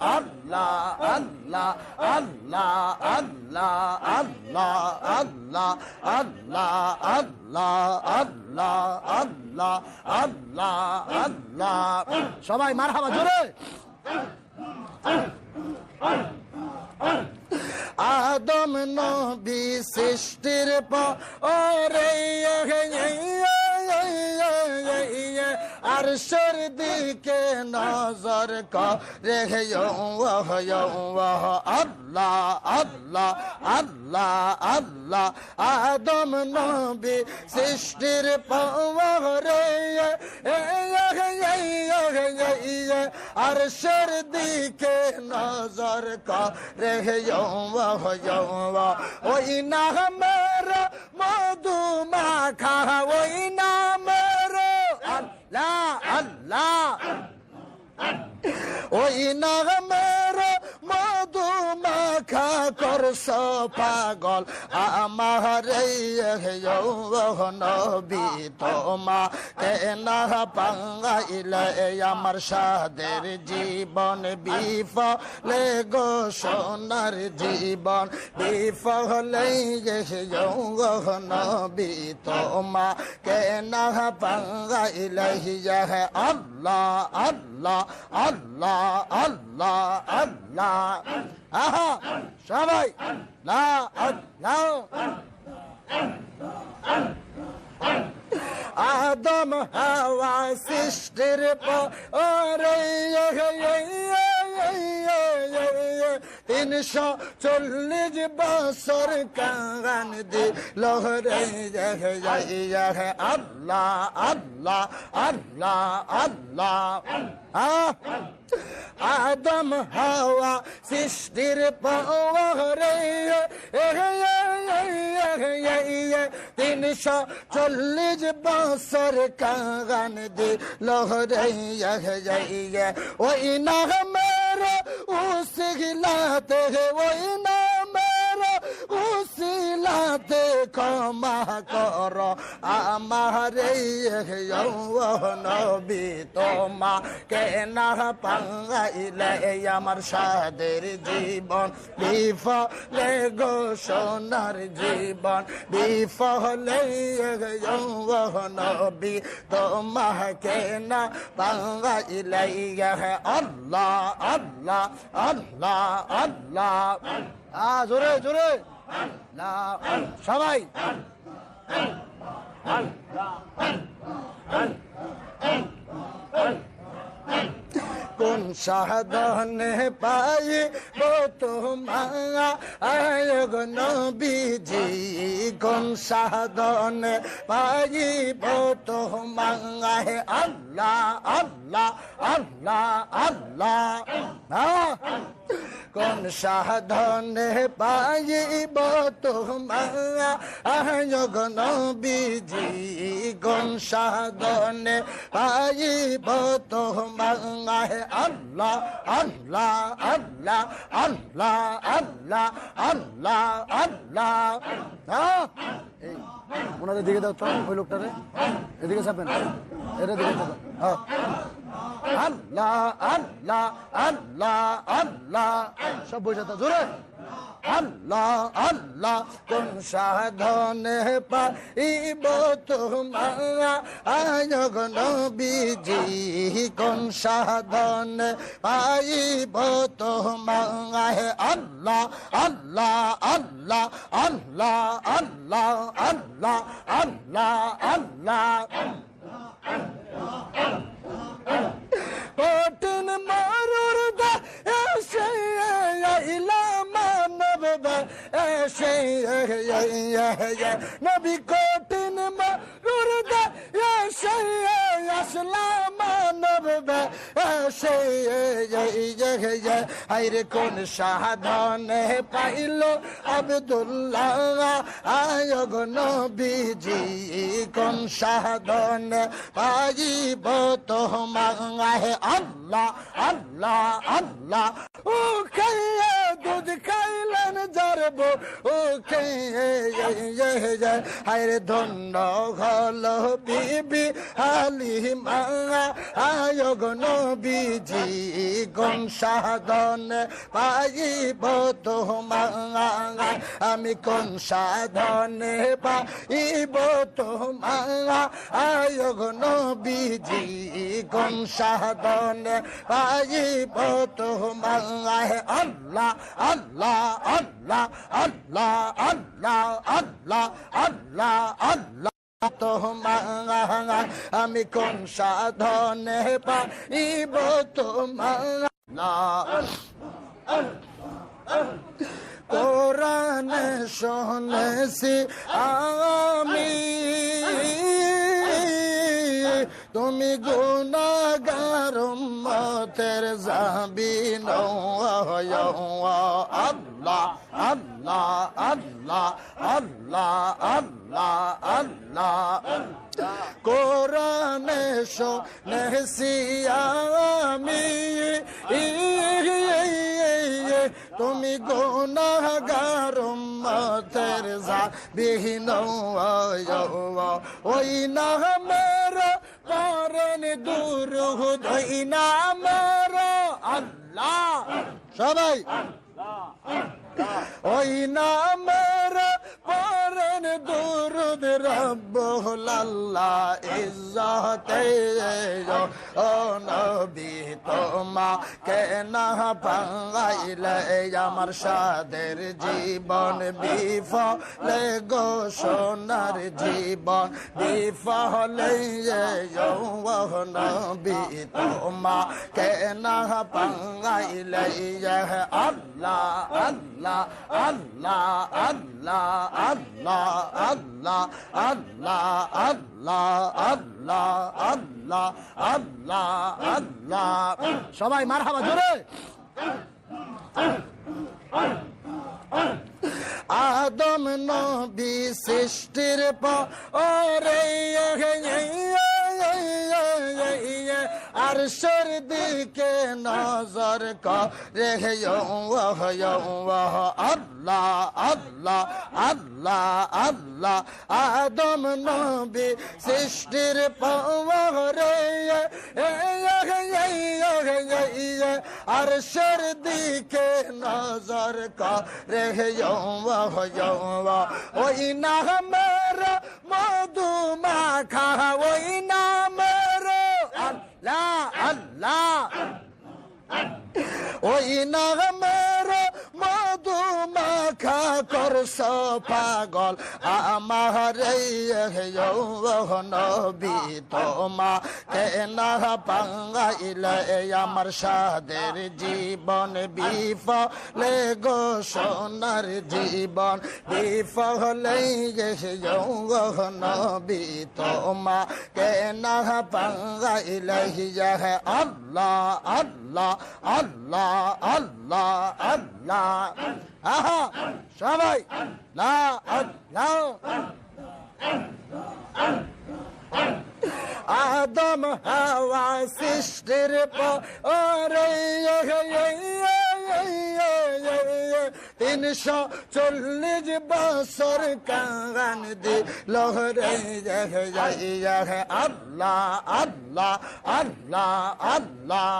আল্লাহ আল্লাহ আল্লাহ আল্লাহ আল্লাহ আল্লাহ আল্লাহ আল্লাহ আল্লাহ আল্লাহ আল্লাহ আল্লাহ সবাই মারহাবা জোরে আদম নবী সৃষ্টির পরে আরশের দিকে নজর করে আল্লাহ আল্লাহ আল্লাহ আল্লাহ আদম নবী সৃষ্টির পরে আরশের দিকে নজর করে ওই নামের মধু মাখা ওই নামের আল্লাহ আল্লাহ ওই নামের মধু রাখা করছো পাগল আমার নবী তোমা কেনা পাঙ্গাইলে আমার সাদের জীবন বিফলে গো সোনার জীবন বিফলে নবী তোমা কেনা পাঙ্গাইলে আল্লাহ আল্লাহ আল্লাহ আল্লাহ আল্লাহ আহা সবাই লা আল্লাহ আদম হাওয়া সৃষ্টির পরে 340 বছর কান দিল রে আল্লাহ আল্লাহ আল্লাহ আল্লাহ আদম হাওয়া সৃষ্টির পরে 340 বছর কান দিল রে ওই না মেরা উসিলাতে ওই না মেরা উসিলাতে ক্ষমা কর আমার নবী তোমা কেনা পাঙ্গাইলে আমার সাদের জীবন বিফলে গো সোনার জীবন বিফলে নবী তোমা কেনা পাঙ্গাইলে আল্লাহ আল্লাহ আল্লাহ আল্লাহ জোরে জোরে সবাই কোন সাধনে পাই তোমার নবীজি কোন সাধনে পাইব তোমার আল্লাহ আল্লাহ আল্লাহ আল্লাহ কোন সাধনে পাইব তোমার নবীজি কোন সাধনে পাইব তোমার আল্লাহ আল্লাহ আল্লাহ আল্লাহ আল্লাহ আল্লাহ আল্লাহ ওনাদের দিকে দাও তো ওই লোকটারে এদিকে চাপেন এর দিকে আল্লাহ আল্লাহ আল্লাহ আল্লাহ সব বসে তো জোরে আল্লাহ আল্লাহ কোন সাধনে পাইব তোমার নবীজি কোন সাধনে পাইব তোমার আল্লাহ আল্লাহ আল্লাহ আল্লাহ আল্লাহ আল্লাহ আল্লাহ আল্লাহ কঠিন মরুর দা এসে মানব এসে নবী কঠিন মরুর দা এসে আসলাম মানব এসে আইরে কোন সাধনে পাইল আব্দুল্লাহ আয়গ নবীজি কোন সাধনে পাইব তোমার আল্লাহ আল্লাহ আল্লাহ ও খাইয়ে দুধ খাইলেন জরব ও খাইয়ে আইরে ধন্য হল বিবি হালিমা আয়গ নবীজি কোন সাধনে পাইব তোমার আমি কোন সাধনে পাইব তোমার আয়গ নবীজি কোন সাধনে পাইব তোমার আল্লাহ আল্লাহ আল্লাহ আল্লাহ আল্লাহ আল্লাহ আল্লাহ আল্লাহ তোমার আমি কোন সাধনে পাইব তোমার কোরআনে শুনেছি আমি তুমি গুনাহগার উম্মতের জাবিন আল্লাহ আল্লাহ আল্লাহ আল্লাহ আল্লাহ আল্লাহ কোরআনে শুনেছি আমি তুমি গুনাহগার উম্মতের জাবিহীন ওই নামের পরেন দুরূদ ওই নামের আল্লাহ সবাই ওই নামের পরেন দুরূদ রব্বুল আল্লাহ ইজ্জতে ও নবী তোমাকে না পাইলে আমার সাদের জীবন বিফলে গো সোনার জীবন বিফলে ও নবী তোমাকে না পাইলে আল্লাহ আল্লাহ আল্লাহ আল্লাহ আল্লাহ আল্লাহ আল্লাহ আল্লাহ আল্লাহ আল্লাহ আল্লাহ আল্লাহ সবাই মারহাবা জোরে আদম নবী সৃষ্টির পরে আরশের দিকে নজর করে আল্লাহ আল্লাহ আল্লাহ আল্লাহ আদম নবী সৃষ্টির পরে আরশের দিকে নজর করে ওই নামের মধু মাখা ওই নামের আল্লাহ আল্লাহ ওই নামের মধু মাখা করছ পাগল আমার নবী তোমাকে না পাইলে আমার সাদের জীবন বিফলে গো সোনার জীবন বিফলে নবী তোমাকে না পাইলে আল্লাহ আল্লাহ আল্লাহ আল্লাহ আল্লাহ আহা সবাই লা আল্লাহ আদম হাওয়া সৃষ্টির পরে 340 বছর কান দিল রে আল্লাহ আল্লাহ আল্লাহ আল্লাহ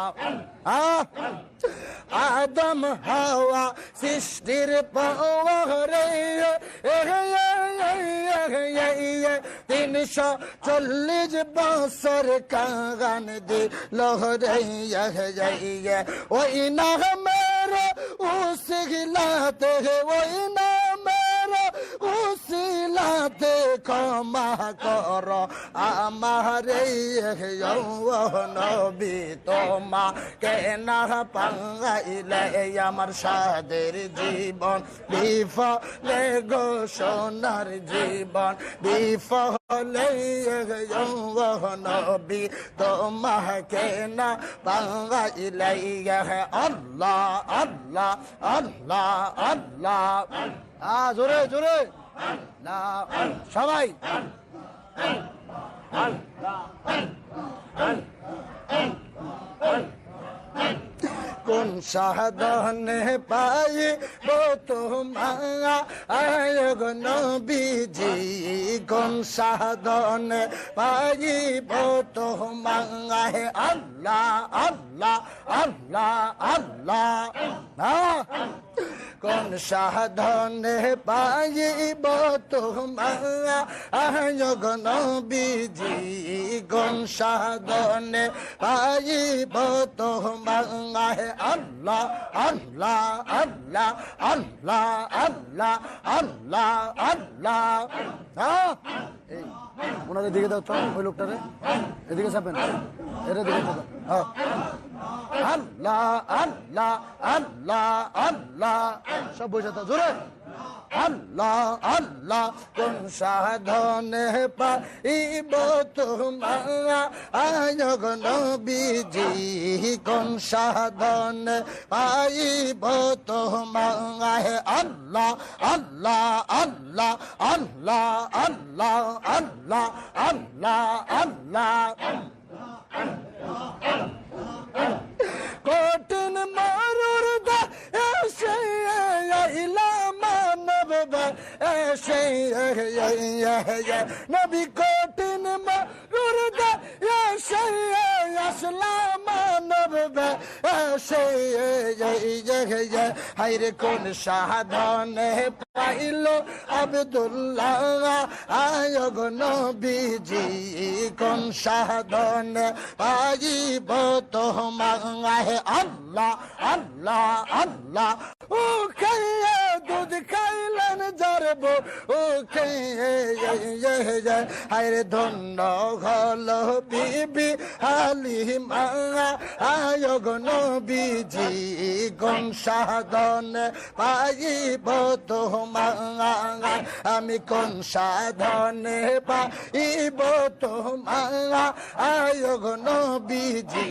আদম হাওয়া সৃষ্টির পরে 340 বছর কান দিল রে ওই নামের উসিলাতে ওই নামের উসিলাতে ক্ষমা কর আমার নবী তোমাকে না পাইলে আমার সাদের জীবন বিফলে গো সোনার জীবন বিফলে নবী তোমাকে না পাইলে আল্লাহ আল্লাহ আল্লাহ আল্লাহ জোরে জোরে না সবাই কোন সাধনে পাইব তোমার নবীজি কোন সাধনে পাইব তোমার আল্লাহ আল্লাহ আল্লাহ আল্লাহ কোন সাধনে পাইব তোমার নবীজি কোন সাধনে পাইব তোমার আল্লাহ আল্লাহ আল্লাহ আল্লাহ আল্লাহ আল্লাহ আল্লাহ ওনাদের দিকে দাও তো ওই লোকটারে এদিকে চাপেন এটা দিকে আল্লাহ আল্লাহ আল্লাহ আল্লাহ সব বসে তো জোরে আল্লাহ আল্লাহ কোন সাধনে পাইব তোমার নবীজি কোন সাধনে পাইব তোমার আল্লাহ আল্লাহ আল্লাহ আল্লাহ আল্লাহ আল্লাহ আল্লাহ আল্লাহ কঠিন মরুর দা এসে নবী কঠিন মরুদে এসে আসলাম মানব এসে হাইরে কোন সাধনে পাইল আব্দুল্লাহ আয়গ নবীজি কোন সাধনে পাইব তোমায় আল্লাহ আল্লাহ আল্লাহ ও খাইয়া দুধ খাইলেন জারব ও খাইয়া হাইরে ধন্য হল বিবি হালিমা আয়গ নবীজি কোন সাধনে পাইব তোমায় আমি কোন সাধনে পাইব তোমায় আয়গ নবীজি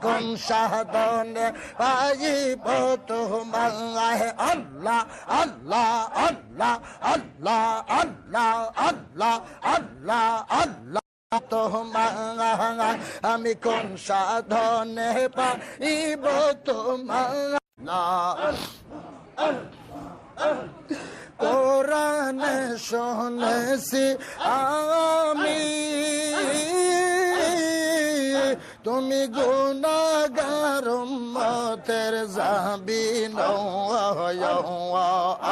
কোন সাধনে পাইব তোমায় আল্লাহ আল্লাহ আল্লাহ আল্লাহ আল্লাহ আল্লাহ আল্লাহ আল্লাহ তোমায় আমি কোন সাধনে পাইব তোমায় কোরআনে শুনেছি আমি তুমি গুনাহগার উম্মতের জাবিন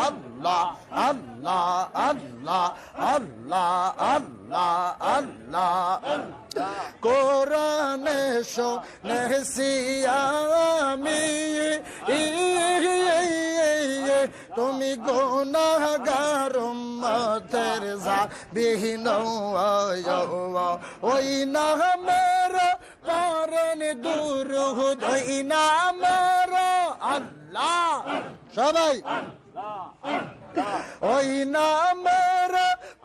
আল্লাহ আল্লাহ আল্লাহ আল্লাহ আল্লাহ আল্লাহ কোরআনে শুনেছি আমি তুমি গুনাহগার উম্মতের জাবিন ওই নামের পরন দুরূদ ওই নামের আল্লাহ সবাই ওই নামের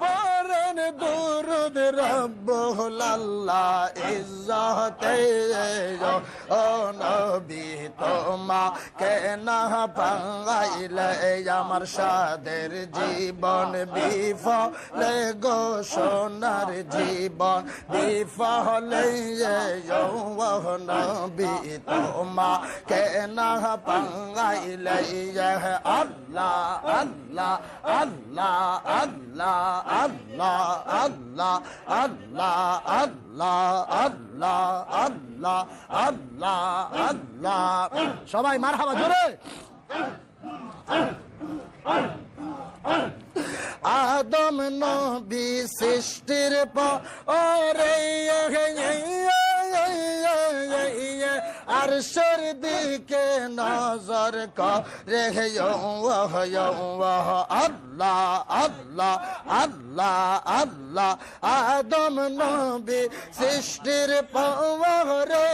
পরন দুরূদ রব্বুল আল্লাহ ইজ্জতে ও নবী তোমাকে না পাইলে আমার সাদের জীবন বিফলে গো সোনার জীবন বিফলে ও নবী তোমাকে না পাইলে আল্লাহ আল্লাহ আল্লাহ আল্লাহ আল্লাহ আল্লাহ আল্লাহ আল্লাহ আল্লাহ আল্লাহ আল্লাহ আল্লাহ সবাই মারহাবা জোরে আদম নবী সৃষ্টির পরে আরশের দিকে নজর করে আল্লাহ আল্লাহ আল্লাহ আল্লাহ আদম নবী সৃষ্টির পরে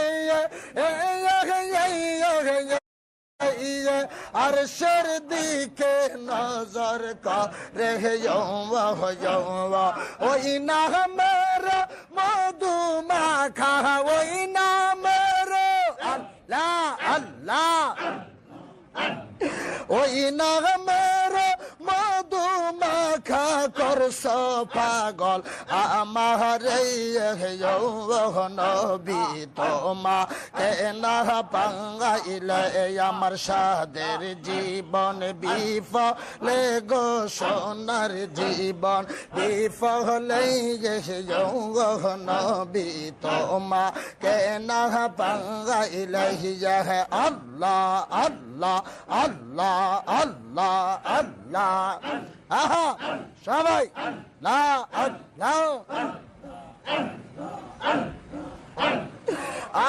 আরশের দিকে নজর করে ওই নামের মধু মাখা ওই নামের আল্লাহ আল্লাহ ওই নামের মধু মাখা করছ পাগল আমার নবী তোমাকে না পাইলে আমার সাদের জীবন বিফলে গো সোনার জীবন বিফলে নবী তোমাকে না পাইলে আল্লাহ আল্লাহ আল্লাহ আল্লাহ আল্লাহ আহা সবাই লা আল্লাহ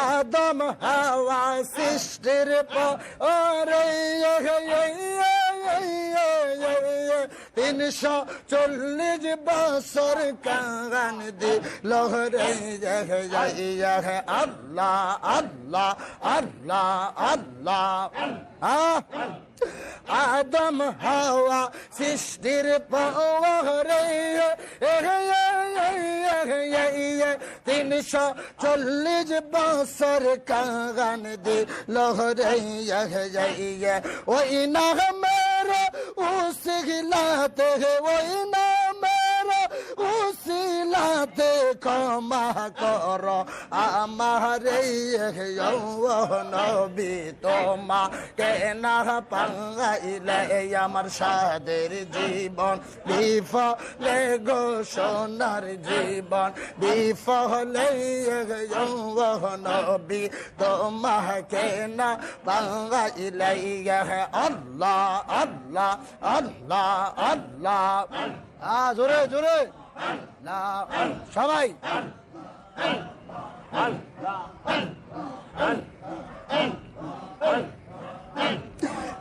আদম হাওয়া সৃষ্টির পরে 340 বছর কান দিল রে আল্লাহ আল্লাহ আল্লাহ আল্লাহ আদম হাওয়া সৃষ্টির পরে 340 বছর কান দিল রে ওই নামের উসিলাতে ওই নামের উসিলা আল্লাহতে ক্ষমা কর আমারে নবী তোমাকে না পাইলে আমার সাদের জীবন বিফলে গো সোনার জীবন বিফলে নবী তোমাকে না পাইলে আল্লাহ আল্লাহ আল্লাহ আল্লাহ জোরে জোরে না সবাই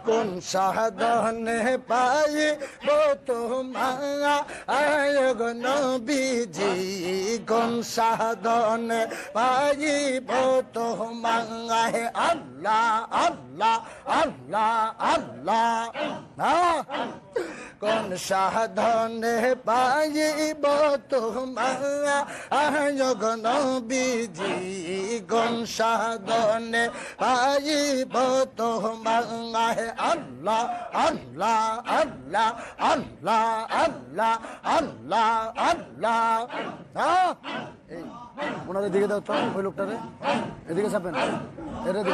কোন সাধনে পাইব তোমার নবীজি কোন সাধনে পাইব তোমার আল্লাহ আল্লাহ আল্লাহ আল্লাহ কোন সাধনে পাইব তোমার নবীজি কোন সাধনে পাইব তোমার আল্লাহ আল্লাহ আল্লাহ আল্লাহ আল্লাহ আল্লাহ আল্লাহ ওনার দিকে দাও তো ওই লোকটারে এদিকে চাপেন এর দিকে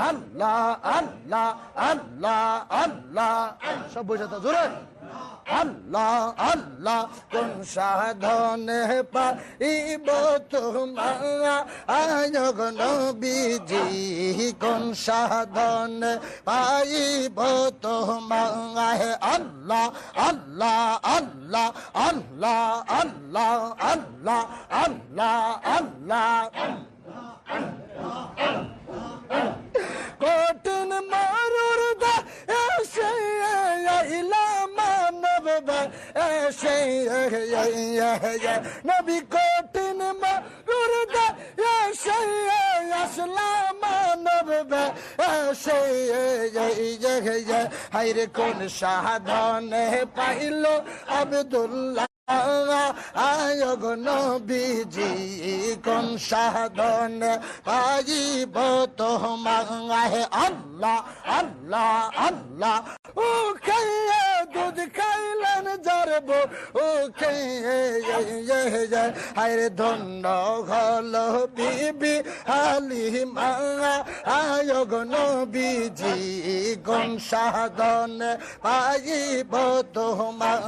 আল্লাহ আল্লাহ আল্লাহ আল্লাহ সব বসে তো জোরে আল্লাহ আল্লাহ কোন সাধনে পাইব তোমার নবীজি কোন সাধনে পাইব তোমার আল্লাহ আল্লাহ আল্লাহ আল্লাহ আল্লাহ আল্লাহ আল্লাহ আল্লাহ কঠিন মারুর দা এসে মানব এসে নবী কঠিন মারুর দা এসে আসলাম মানব এসে হাইরে কোন সাধনে পাইল আব্দুল্লাহ আয়গ নবীজি কোন সাধনে পাইব তোমার আল্লাহ আল্লাহ আল্লাহ ও খাইয়ে দুধ খাইলেন জরব ও খাইয়ে হায়রে ধন্য হল বিবি হালিমা আয়গ নবীজি কোন সাধনে পাইব তোমার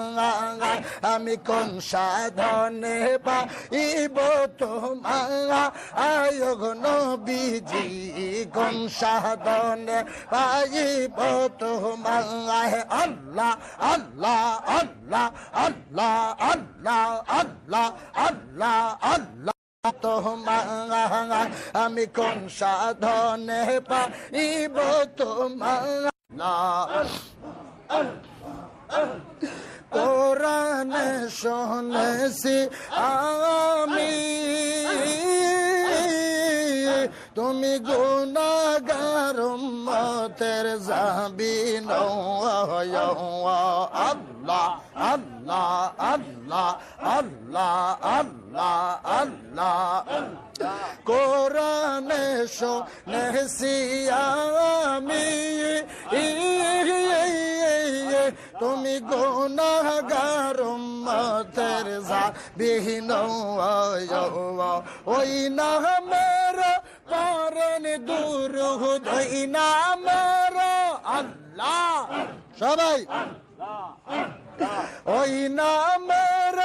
আমি কোন সাধনে পাইব তোমার আয়গ নবীজি কোন সাধনে পাইব তোমার আল্লাহ আল্লাহ আল্লাহ আল্লাহ আল্লাহ আল্লাহ আল্লাহ আল্লাহ তোমার আমি কোন সাধনে পাইব তোমার কোরআনে শুনেছি আমি তুমি গুনাহগার উম্মতের জাবিন আল্লাহ আল্লাহ আল্লাহ আল্লাহ আল্লাহ আল্লাহ কোরআনে শুনেছি আমি তুমি গুনাহগার উম্মতের জাবিন ওই নামের পরন দুরূদ ওই নামের আল্লাহ সবাই ওই নামের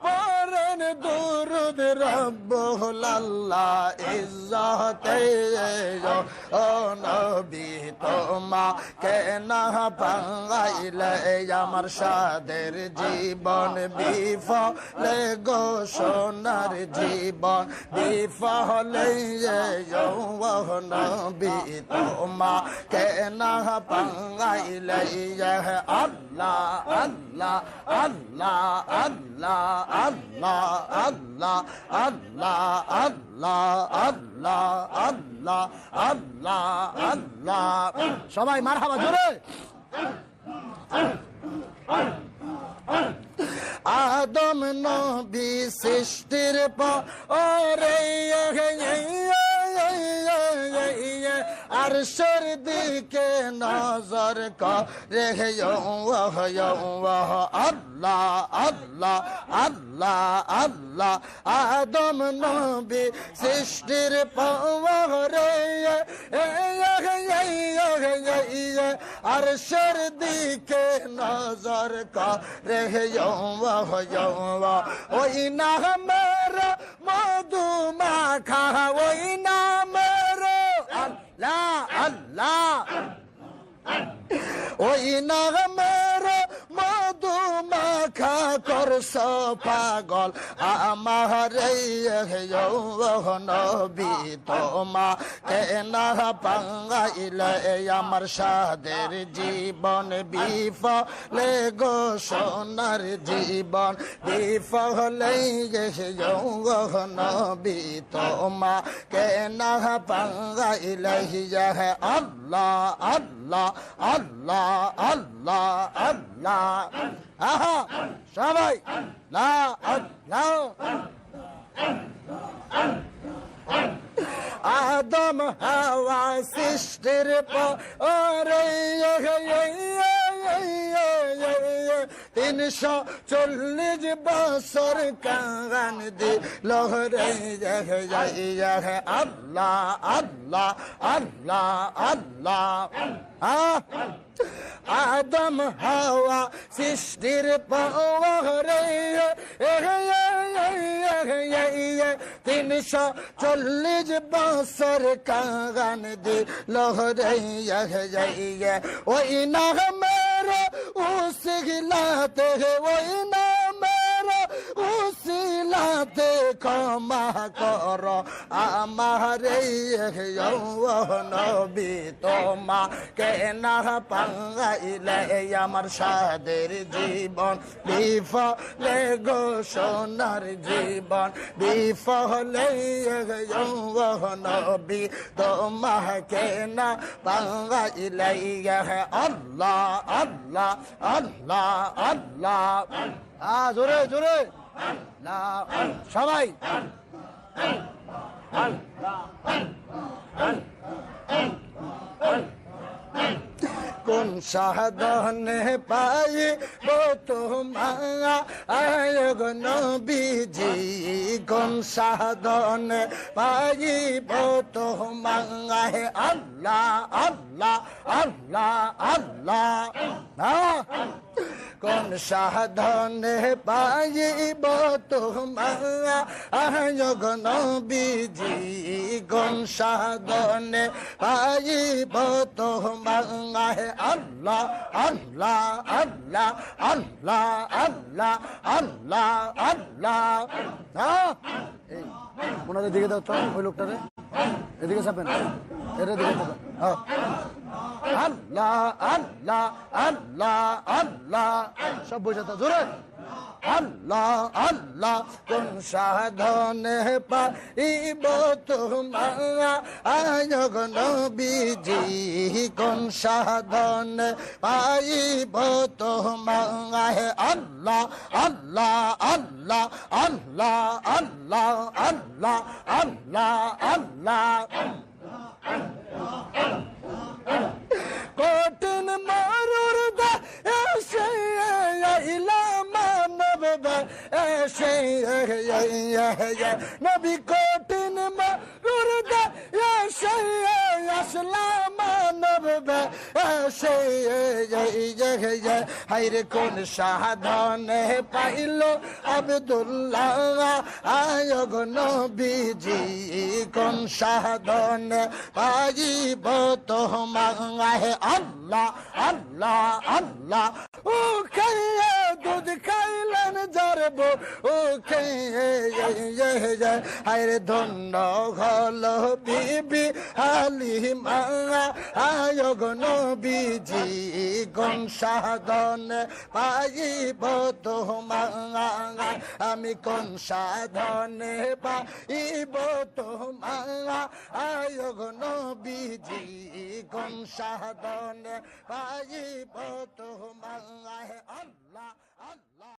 পরন দুরূদ রব্বুল আল্লাহ ইজ্জতে ও নবী তোমাকে না পাইলে আমার সাদের জীবন বিফলে গো সোনার জীবন বিফলে ও নবী তোমাকে না পাইলে আল্লাহ আল্লাহ আল্লাহ আল্লাহ আল্লাহ আল্লাহ আল্লাহ আল্লাহ আল্লাহ আল্লাহ আল্লাহ আল্লাহ সবাই মারহাবা জোরে আদম নবী সৃষ্টির পরে আরশের দিকে নজর করে আল্লাহ আল্লাহ আল্লাহ আল্লাহ আদম নবী সৃষ্টির পরে আরশের দিকে নজর করে ওই নামের মধু মাখা ওই নামের আল্লাহ আল্লাহ ওই নামের মধু মাখা করছ পাগল আমার নবী তোমা কেনা পাঙ্গাইলে আমার সাদের জীবন বিফলে গো সোনার জীবন বিফলে নবী তোমা কেনা পাঙ্গাইলে আল্লাহ আল্লাহ আল্লাহ আল্লাহ আল্লাহ আহা সবাই লা আল্লাহ আদম হাওয়া সৃষ্টির পরে 340 বছর কান দিল রে আল্লাহ আল্লাহ আল্লাহ আল্লাহ আদম হাওয়া সৃষ্টির পরে 340 বছর কান দিল রে ওই নামের উসিলাতে ওই নামের উসিলাতে ক্ষমা কর আমার নবী তোমা কেনা পাঙ্গাইলে আমার সাদের জীবন বিফলে গো সোনার জীবন বিফলে নবী তোমা কেনা পাঙ্গাইলে আল্লাহ আল্লাহ আল্লাহ আল্লাহ জোরে জোরে না সবাই কোন সাধনে পাই তোমার নবীজি কোন সাধনে পাইব তোমার আল্লাহ আল্লাহ আল্লাহ আল্লাহ কোন সাধনে পাইব তোমার নবীজি কোন সাধনে পাইব তোমার আল্লাহ আল্লাহ আল্লাহ আল্লাহ আল্লাহ আল্লাহ আল্লাহ ওনাদের দিকে দাও তো ওই লোকটারে এদিকে চাপেন এর দিকে আল্লাহ আল্লাহ আল্লাহ আল্লাহ সব বোঝাতে জোরে আল্লাহ আল্লাহ কোন সাধনে পাইব তোমার নবীজি কোন সাধনে পাইব তোমার আল্লাহ আল্লাহ আল্লাহ আল্লাহ আল্লাহ আল্লাহ আল্লাহ আল্লাহ কঠিন মরুর এসে মানব এসে নবী কঠিন মরুর এসে আসলাম মানব এসে হাইরে কোন সাধনে পাইল আব্দুল্লাহ আয়গ নবীজি কোন সাধনে পাইব তোমার আল্লাহ আল্লাহ আল্লাহ ও খাইয়ে দুধ খাইলেন জরব ও খাইয়ে হাইরে ধন্য হল বিবি হালিমা আয়গ নবীজি কোন সাধনে পাইব তোমার আমি কোন সাধনে পাইব তোমার আয়গ নবীজি কোন সাধনে পাইব তোমার আল্লাহ আল্লাহ